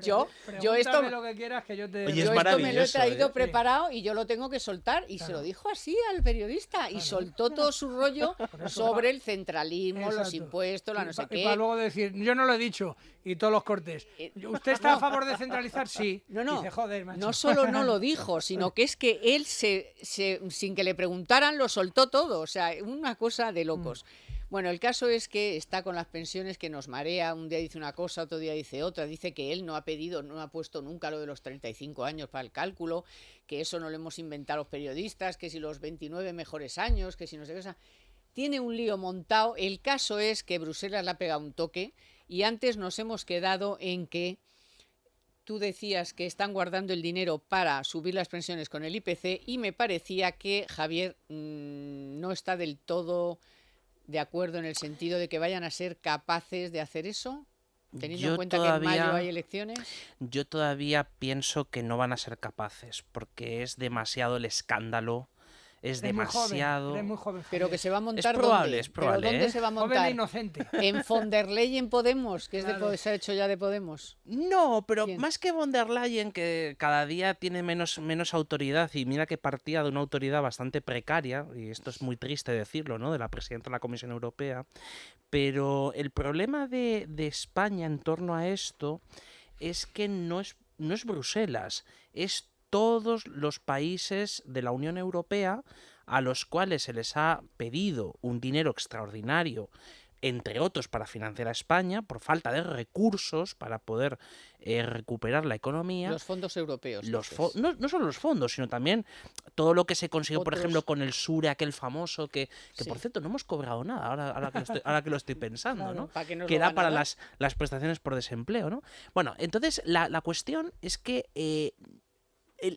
Yo esto lo que quieras que yo te... Oye, yo es esto me lo he traído ¿eh? preparado y yo lo tengo que soltar. Y se lo dijo así al periodista. Y soltó todo su rollo sobre el centralismo, los impuestos, la no sé qué. Y para luego decir, yo no lo he dicho, y todos los cortes. ¿Usted está a favor de centralizar? Sí. No. Dice, joder, macho. No solo no lo dijo, sino que es que él, sin que le preguntaran, lo soltó todo. O sea, una cosa de locos. Bueno, el caso es que está con las pensiones que nos marea, un día dice una cosa, otro día dice otra, dice que él no ha puesto nunca lo de los 35 años para el cálculo, que eso no lo hemos inventado los periodistas, que si los 29 mejores años, que si no sé qué, o sea, tiene un lío montado. El caso es que Bruselas le ha pegado un toque y antes nos hemos quedado en que tú decías que están guardando el dinero para subir las pensiones con el IPC y me parecía que Javier no está del todo... de acuerdo en el sentido de que vayan a ser capaces de hacer eso, teniendo en cuenta que en mayo hay elecciones. Yo todavía pienso que no van a ser capaces, porque es demasiado el escándalo, es demasiado... Muy joven, pero que se va a montar es probable, ¿dónde? Es probable, ¿Pero dónde se va a montar? Joven e inocente. En von der Leyen Podemos, que es se ha hecho ya de Podemos. No, pero ¿Quién? más que von der Leyen, que cada día tiene menos autoridad, y mira que partía de una autoridad bastante precaria, y esto es muy triste decirlo, ¿no?, de la presidenta de la Comisión Europea, pero el problema de España en torno a esto es que no es Bruselas, es todos los países de la Unión Europea a los cuales se les ha pedido un dinero extraordinario entre otros para financiar a España, por falta de recursos para poder recuperar la economía. Los fondos europeos. No solo los fondos, sino también todo lo que se consiguió, por Otros. ejemplo, con el SURE, aquel famoso, que Sí. por cierto no hemos cobrado nada, ahora que lo estoy pensando, Claro. ¿no? ¿Para qué nos Que lo era van a para dar? las prestaciones por desempleo, ¿no? Bueno, entonces la cuestión es que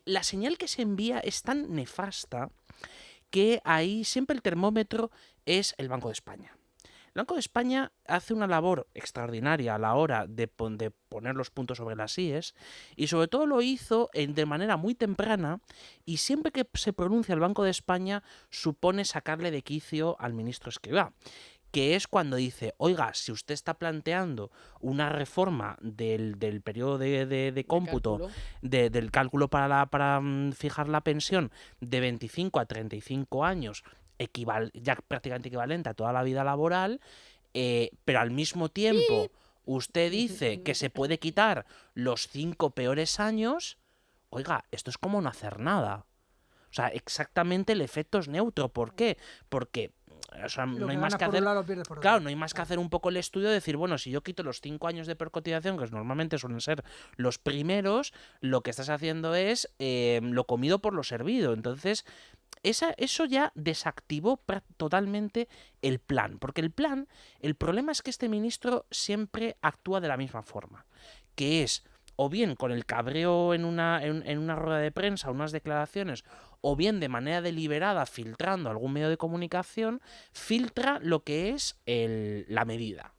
la señal que se envía es tan nefasta que ahí siempre el termómetro es el Banco de España. El Banco de España hace una labor extraordinaria a la hora de poner los puntos sobre las íes, y sobre todo lo hizo de manera muy temprana, y siempre que se pronuncia el Banco de España supone sacarle de quicio al ministro Escrivá, que es cuando dice, oiga, si usted está planteando una reforma del periodo de cómputo, cálculo. del cálculo para fijar la pensión de 25 a 35 años, ya prácticamente equivalente a toda la vida laboral, pero al mismo tiempo usted dice que se puede quitar los 5 peores años, oiga, esto es como no hacer nada. O sea, exactamente el efecto es neutro. ¿Por qué? Porque no hay más que hacer. Claro, no hay más que hacer un poco el estudio de decir, bueno, si yo quito los 5 años de percotización, que normalmente suelen ser los primeros, lo que estás haciendo es lo comido por lo servido. Entonces, eso ya desactivó totalmente el plan. Porque el problema es que este ministro siempre actúa de la misma forma, que es o bien con el cabreo en una rueda de prensa, unas declaraciones, o bien de manera deliberada, filtrando algún medio de comunicación, filtra lo que es la medida.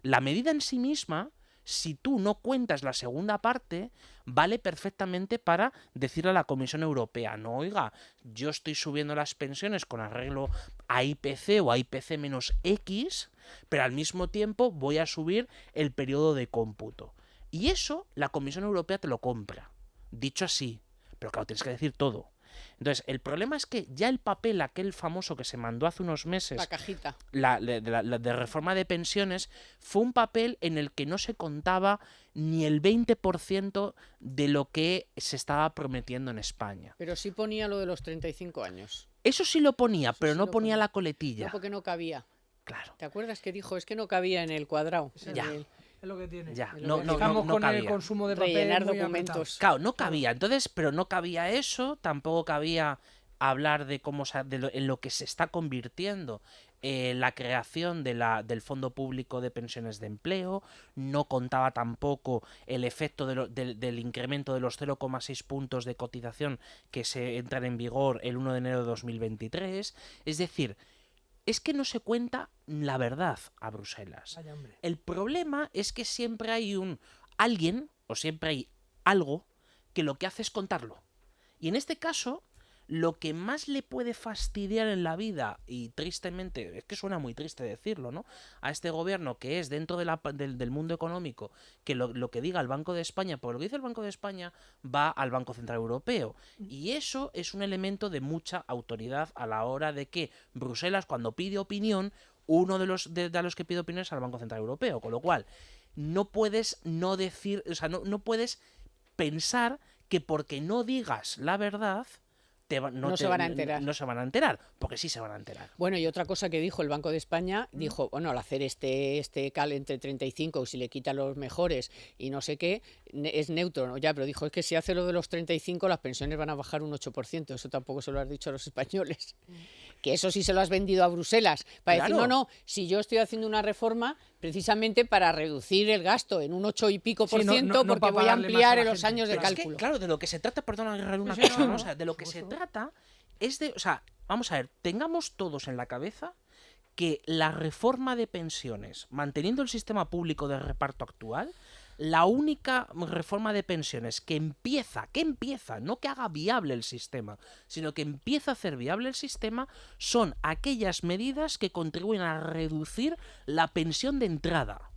La medida en sí misma, si tú no cuentas la segunda parte, vale perfectamente para decirle a la Comisión Europea, no, oiga, yo estoy subiendo las pensiones con arreglo a IPC o a IPC menos X, pero al mismo tiempo voy a subir el periodo de cómputo. Y eso la Comisión Europea te lo compra, dicho así, pero claro, tienes que decir todo. Entonces, el problema es que ya el papel, aquel famoso que se mandó hace unos meses, La cajita. de reforma de pensiones, fue un papel en el que no se contaba ni el 20% de lo que se estaba prometiendo en España. Pero sí ponía lo de los 35 años. Eso sí lo ponía, Eso pero sí no lo ponía ponía. la coletilla. No, porque no cabía. Claro. ¿Te acuerdas que dijo? Es que no cabía en el cuadrado. Ya. Es lo que tiene. Ya, Lo que Estamos con el cabía. consumo de papel rellenar muy documentos. apretado. Claro, no cabía. Entonces, pero no cabía eso, tampoco cabía hablar de cómo en lo que se está convirtiendo la creación del Fondo Público de Pensiones de Empleo. No contaba tampoco el efecto del incremento de los 0,6 puntos de cotización que se entran en vigor el 1 de enero de 2023. Es decir, es que no se cuenta la verdad a Bruselas. Vaya, hombre. El problema es que siempre hay alguien, o siempre hay algo, que lo que hace es contarlo. Y en este caso, lo que más le puede fastidiar en la vida, y tristemente, es que suena muy triste decirlo, ¿no?, a este gobierno, que es dentro del mundo económico, que lo que diga el Banco de España, porque lo que dice el Banco de España va al Banco Central Europeo. Y eso es un elemento de mucha autoridad a la hora de que Bruselas, cuando pide opinión, uno de los que pide opinión es al Banco Central Europeo. Con lo cual, no puedes no decir, o sea, no puedes pensar que porque no digas la verdad no se van a enterar. No se van a enterar, porque sí se van a enterar. Bueno, y otra cosa que dijo el Banco de España, dijo, bueno, al hacer este cal entre 35, si le quita los mejores y no sé qué, es neutro, ¿no? Ya, pero dijo, es que si hace lo de los 35, las pensiones van a bajar un 8%. Eso tampoco se lo has dicho a los españoles. Que eso sí se lo has vendido a Bruselas. Para decir, no, si yo estoy haciendo una reforma precisamente para reducir el gasto en un 8 y pico por ciento, porque voy a ampliar en los años de Pero cálculo. Es que, claro, de lo que se trata, perdona, una Sí, cosa, no, o sea, de lo que se trata es de, o sea, vamos a ver, tengamos todos en la cabeza que la reforma de pensiones, manteniendo el sistema público de reparto actual, la única reforma de pensiones que empieza, no que haga viable el sistema, sino que empieza a hacer viable el sistema, son aquellas medidas que contribuyen a reducir la pensión de entrada.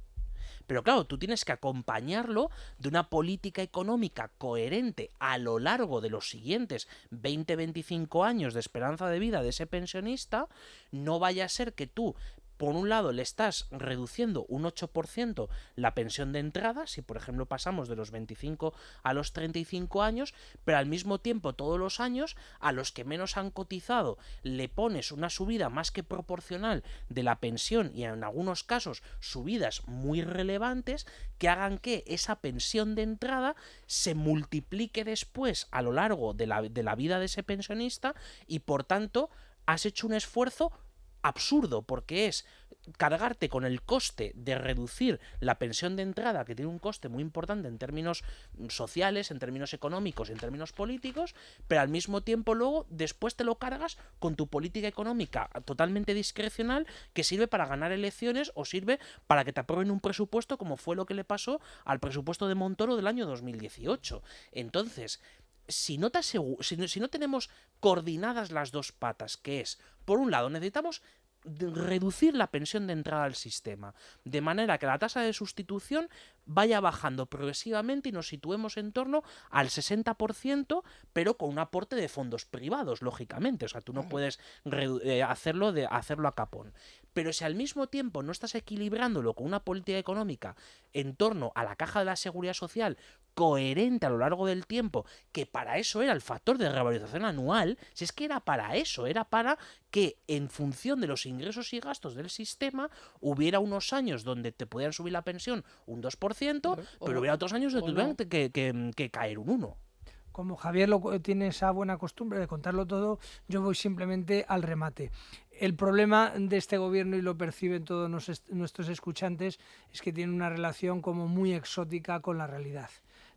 Pero claro, tú tienes que acompañarlo de una política económica coherente a lo largo de los siguientes 20-25 años de esperanza de vida de ese pensionista. No vaya a ser que tú por un lado le estás reduciendo un 8% la pensión de entrada, si por ejemplo pasamos de los 25 a los 35 años, pero al mismo tiempo todos los años a los que menos han cotizado le pones una subida más que proporcional de la pensión y en algunos casos subidas muy relevantes que hagan que esa pensión de entrada se multiplique después a lo largo de la vida de ese pensionista y por tanto has hecho un esfuerzo absurdo, porque es cargarte con el coste de reducir la pensión de entrada, que tiene un coste muy importante en términos sociales, en términos económicos, en términos políticos, pero al mismo tiempo luego después te lo cargas con tu política económica totalmente discrecional que sirve para ganar elecciones o sirve para que te aprueben un presupuesto, como fue lo que le pasó al presupuesto de Montoro del año 2018. Entonces, si no tenemos coordinadas las dos patas, que es, por un lado, necesitamos reducir la pensión de entrada al sistema, de manera que la tasa de sustitución vaya bajando progresivamente y nos situemos en torno al 60%, pero con un aporte de fondos privados, lógicamente. O sea, tú no puedes hacerlo a capón. Pero si al mismo tiempo no estás equilibrándolo con una política económica en torno a la caja de la seguridad social coherente a lo largo del tiempo, que para eso era el factor de revalorización anual, si es que era para eso, era para que en función de los ingresos y gastos del sistema hubiera unos años donde te podían subir la pensión un 2%, pero hubiera otros años donde tuvieran que caer un 1%. Como Javier tiene esa buena costumbre de contarlo todo, yo voy simplemente al remate. El problema de este gobierno, y lo perciben todos nuestros escuchantes, es que tiene una relación como muy exótica con la realidad.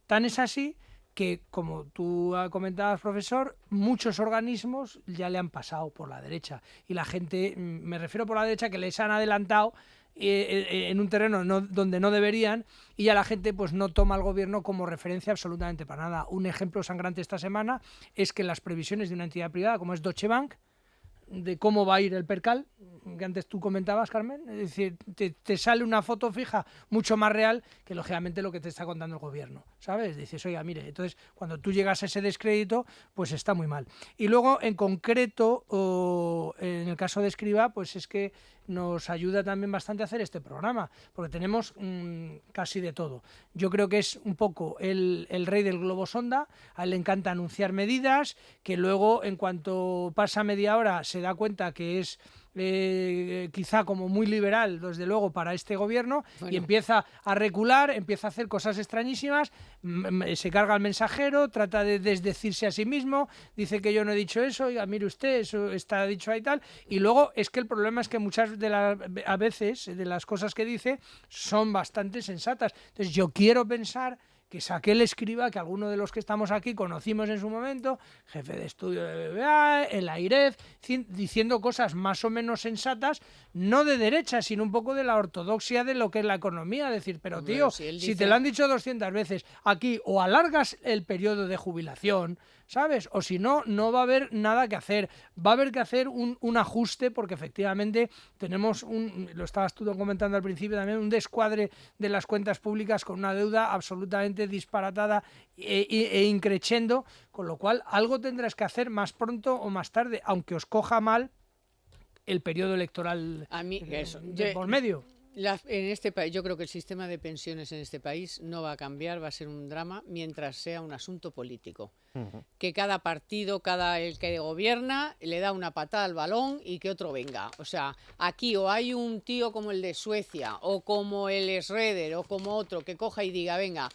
Tan es así que, como tú comentabas, profesor, muchos organismos ya le han pasado por la derecha. Y la gente, me refiero por la derecha, que les han adelantado en un terreno donde no deberían, y ya la gente pues no toma al gobierno como referencia absolutamente para nada. Un ejemplo sangrante esta semana es que las previsiones de una entidad privada como es Deutsche Bank, de cómo va a ir el percal, que antes tú comentabas, Carmen, es decir, te sale una foto fija mucho más real que lógicamente lo que te está contando el gobierno, ¿sabes? Dices, oiga, mire, entonces cuando tú llegas a ese descrédito, pues está muy mal. Y luego, en concreto, en el caso de Escrivá, pues es que nos ayuda también bastante a hacer este programa, porque tenemos casi de todo. Yo creo que es un poco el rey del globo sonda, a él le encanta anunciar medidas, que luego en cuanto pasa media hora se da cuenta que es quizá como muy liberal, desde luego, para este gobierno, y empieza a recular, empieza a hacer cosas extrañísimas, se carga al mensajero, trata de desdecirse a sí mismo, dice que yo no he dicho eso, oiga, mire usted, eso está dicho ahí tal, y luego es que el problema es que muchas a veces de las cosas que dice son bastante sensatas. Entonces yo quiero pensar que es aquel Escrivá que alguno de los que estamos aquí conocimos en su momento, jefe de estudio de BBVA, el AIREF, diciendo cosas más o menos sensatas, no de derecha, sino un poco de la ortodoxia de lo que es la economía. Decir, pero tío, si te lo han dicho 200 veces, aquí o alargas el periodo de jubilación, ¿sabes? O si no, no va a haber nada que hacer. Va a haber que hacer un ajuste, porque efectivamente tenemos lo estabas tú comentando al principio también, un descuadre de las cuentas públicas con una deuda absolutamente disparatada e increciendo, con lo cual algo tendrás que hacer más pronto o más tarde, aunque os coja mal el periodo electoral por medio. En este país, yo creo que el sistema de pensiones en este país no va a cambiar, va a ser un drama mientras sea un asunto político. Que cada partido, el que gobierna, le da una patada al balón y que otro venga. O sea, aquí o hay un tío como el de Suecia, o como el Schroeder, o como otro que coja y diga, venga,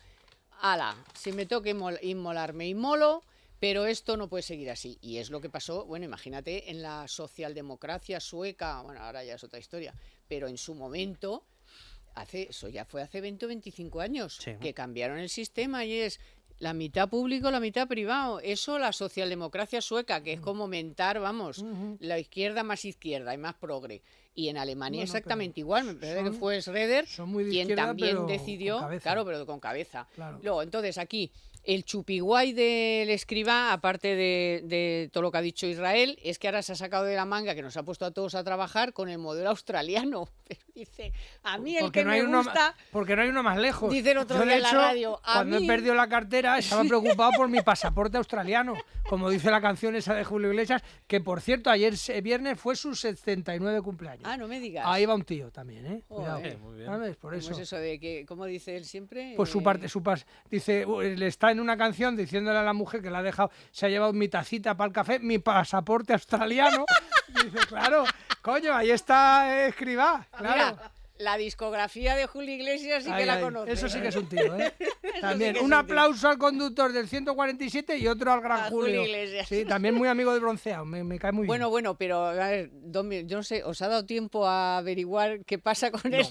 ala, si me toca inmolar, me inmolo, pero esto no puede seguir así. Y es lo que pasó, bueno, imagínate, en la socialdemocracia sueca, bueno, ahora ya es otra historia, pero en su momento, eso ya fue hace 20 o 25 años, sí, que cambiaron el sistema y es la mitad público, la mitad privado. Eso la socialdemocracia sueca, que es como mentar, vamos, la izquierda más izquierda y más progre. Y en Alemania exactamente igual, me parece que fue Schroeder quien también decidió, claro, pero con cabeza. Claro. Luego, entonces aquí, El chupiguay del Escrivá, aparte de todo lo que ha dicho Israel, es que ahora se ha sacado de la manga, que nos ha puesto a todos a trabajar con el modelo australiano. Pero dice, a mí el porque que no me hay uno gusta... porque no hay uno más lejos. Dice el otro Yo, día de en la hecho, radio, cuando he perdido la cartera estaba preocupado por mi pasaporte australiano, como dice la canción esa de Julio Iglesias, que por cierto ayer viernes fue su 79 cumpleaños. Ah, no me digas. Ahí va un tío también, ¿eh? Joder. Cuidado. Muy bien. ¿Sabes? Por ¿Cómo eso. es eso de que, cómo dice él siempre? Pues dice, le está en una canción diciéndole a la mujer que la ha dejado, se ha llevado mi tacita para el café, mi pasaporte australiano. Y dice, claro, coño, ahí está Escrivá, claro. Mira, la discografía de Julio Iglesias sí que la conoce. Eso sí que es un tío, ¿eh? También sí que es un un aplauso al conductor del 147 y otro al gran A Julio. Julio Iglesias. Sí, también muy amigo de Bronceado, me cae muy bien. Bueno, pero a ver, yo no sé, ¿os ha dado tiempo a averiguar qué pasa con el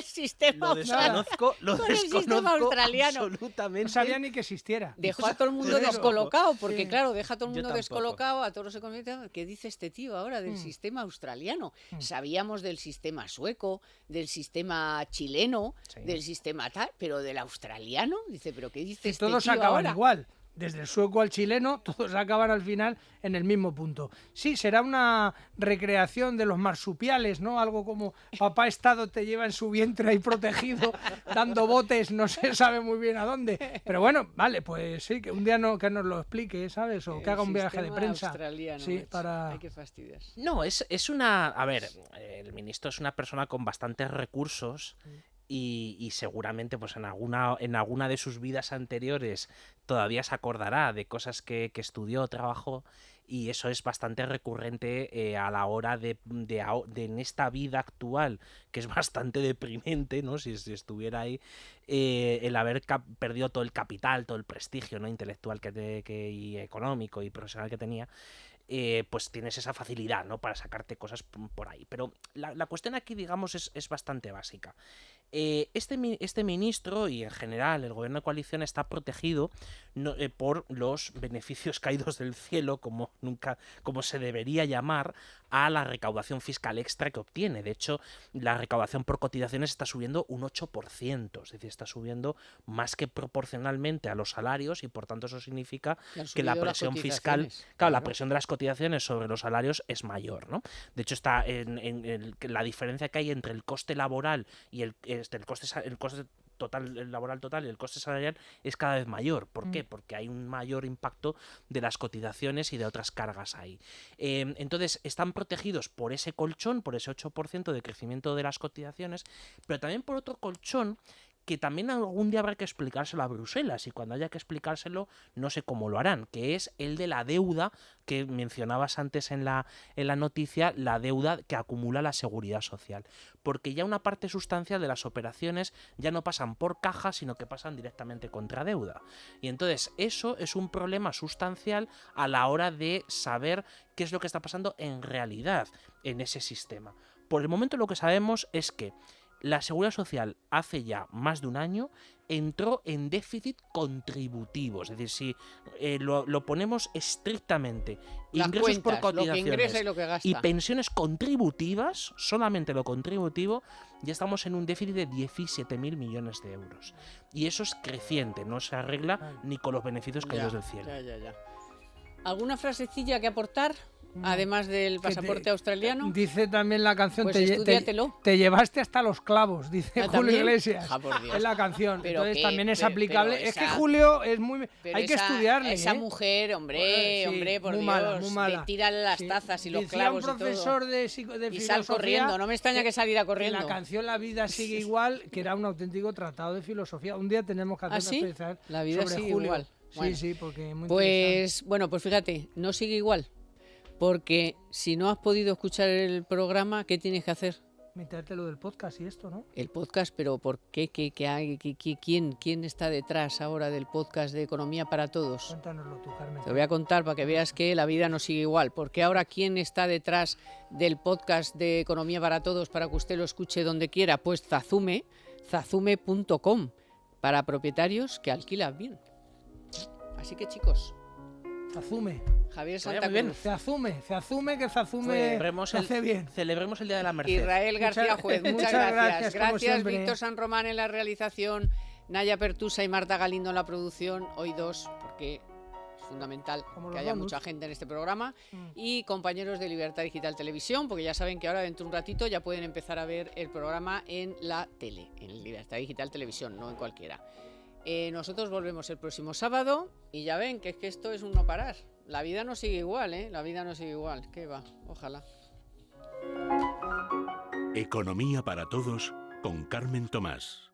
sistema Lo desconozco, con el sistema australiano? absolutamente. No sabía ni que existiera. Dejó a todo el mundo Eso. descolocado, porque Sí. claro, deja a todo el Yo mundo tampoco. descolocado, a todos los economistas. ¿Qué dice este tío ahora del sistema australiano? Sabíamos del sistema sueco, del sistema chileno, Sí. del sistema tal, pero del australiano. Dice, ¿pero qué dice Y este todos tío acaban ahora? igual. Desde el sueco al chileno, todos acaban al final en el mismo punto. Sí, será una recreación de los marsupiales, ¿no? Algo como papá Estado te lleva en su vientre ahí protegido, dando botes, no se sabe muy bien a dónde. Pero bueno, vale, pues sí, que un día que nos lo explique, ¿sabes? O que haga un viaje de Sistema prensa. australiano, Sí, macho. para... Hay que fastidias. No, es una... A ver, el ministro es una persona con bastantes recursos y seguramente pues en alguna de sus vidas anteriores todavía se acordará de cosas que estudió, trabajó, y eso es bastante recurrente a la hora de en esta vida actual, que es bastante deprimente, ¿no? Si estuviera ahí, el haber perdido todo el capital, todo el prestigio, ¿no? Intelectual y económico y profesional que tenía. Pues tienes esa facilidad, ¿no? Para sacarte cosas por ahí. Pero la cuestión aquí, digamos, es bastante básica. Este ministro y en general el gobierno de coalición está protegido por los beneficios caídos del cielo, como se debería llamar, a la recaudación fiscal extra que obtiene. De hecho, la recaudación por cotizaciones está subiendo un 8%, es decir, está subiendo más que proporcionalmente a los salarios y por tanto eso significa que la presión fiscal, claro, la presión de las cotizaciones sobre los salarios es mayor, ¿no? De hecho, está la diferencia que hay entre el coste laboral y el coste total, laboral total y el coste salarial es cada vez mayor. ¿Por qué? Porque hay un mayor impacto de las cotizaciones y de otras cargas ahí. Entonces, están protegidos por ese colchón, por ese 8% de crecimiento de las cotizaciones, pero también por otro colchón que también algún día habrá que explicárselo a Bruselas, y cuando haya que explicárselo no sé cómo lo harán, que es el de la deuda que mencionabas antes en la noticia, la deuda que acumula la Seguridad Social, porque ya una parte sustancial de las operaciones ya no pasan por caja, sino que pasan directamente contra deuda, y entonces eso es un problema sustancial a la hora de saber qué es lo que está pasando en realidad en ese sistema. Por el momento lo que sabemos es que la Seguridad Social hace ya más de un año entró en déficit contributivo. Es decir, si lo ponemos estrictamente, Las ingresos cuentas, por cotizaciones lo que ingresa y lo que gasta. y pensiones contributivas, solamente lo contributivo, ya estamos en un déficit de 17.000 millones de euros. Y eso es creciente, no se arregla ni con los beneficios caídos del cielo. Ya. ¿Alguna frasecilla que aportar? Además del pasaporte australiano. Dice también la canción, Pues estudiatelo. te llevaste hasta los clavos, dice Julio ¿también? Iglesias. Por Dios. Es la canción. Pero entonces que- también es pero- aplicable. pero Es que esa- Julio es muy... Pero Hay que estudiarle. Esa ¿eh? mujer, hombre, Sí, por muy Dios, mala, muy mala. tírale las Sí. tazas y los Decía clavos un y profesor todo. de Y filosofía sal corriendo, no me extraña que saliera corriendo. La canción La vida sigue igual, que era un auténtico tratado de filosofía. Un día tenemos que hacer ¿Ah, una sí? especial La vida sobre sigue Julio. igual. Sí, Bueno. sí, porque muy interesante. Pues bueno, pues fíjate, no sigue igual. Porque si no has podido escuchar el programa, ¿qué tienes que hacer? Meterte lo del podcast y esto, ¿no? El podcast, pero ¿por qué? ¿Quién está detrás ahora del podcast de Economía para Todos? Cuéntanoslo tú, Carmen. Te voy a contar para que veas que la vida no sigue igual. Porque ahora, ¿quién está detrás del podcast de Economía para Todos para que usted lo escuche donde quiera? Pues zazume.com, para propietarios que alquilan bien. Así que, chicos, Zazume. Javier Vaya, Santa muy bien. Cruz, Zazume, que Zazume Celebremos se hace bien. Celebremos el Día de la Merced. Israel García Juez, muchas muchas gracias. gracias, como Gracias, siempre. Víctor San Román en la realización. Naya Pertusa y Marta Galindo en la producción, hoy 2, porque es fundamental Como que los haya bonus. mucha gente en este programa, y compañeros de Libertad Digital Televisión, porque ya saben que ahora dentro de un ratito ya pueden empezar a ver el programa en la tele, en Libertad Digital Televisión, no en cualquiera. Nosotros volvemos el próximo sábado y ya ven que es que esto es un no parar. La vida no sigue igual, ¿eh? La vida no sigue igual. ¿Qué va? Ojalá. Economía para todos con Carmen Tomás.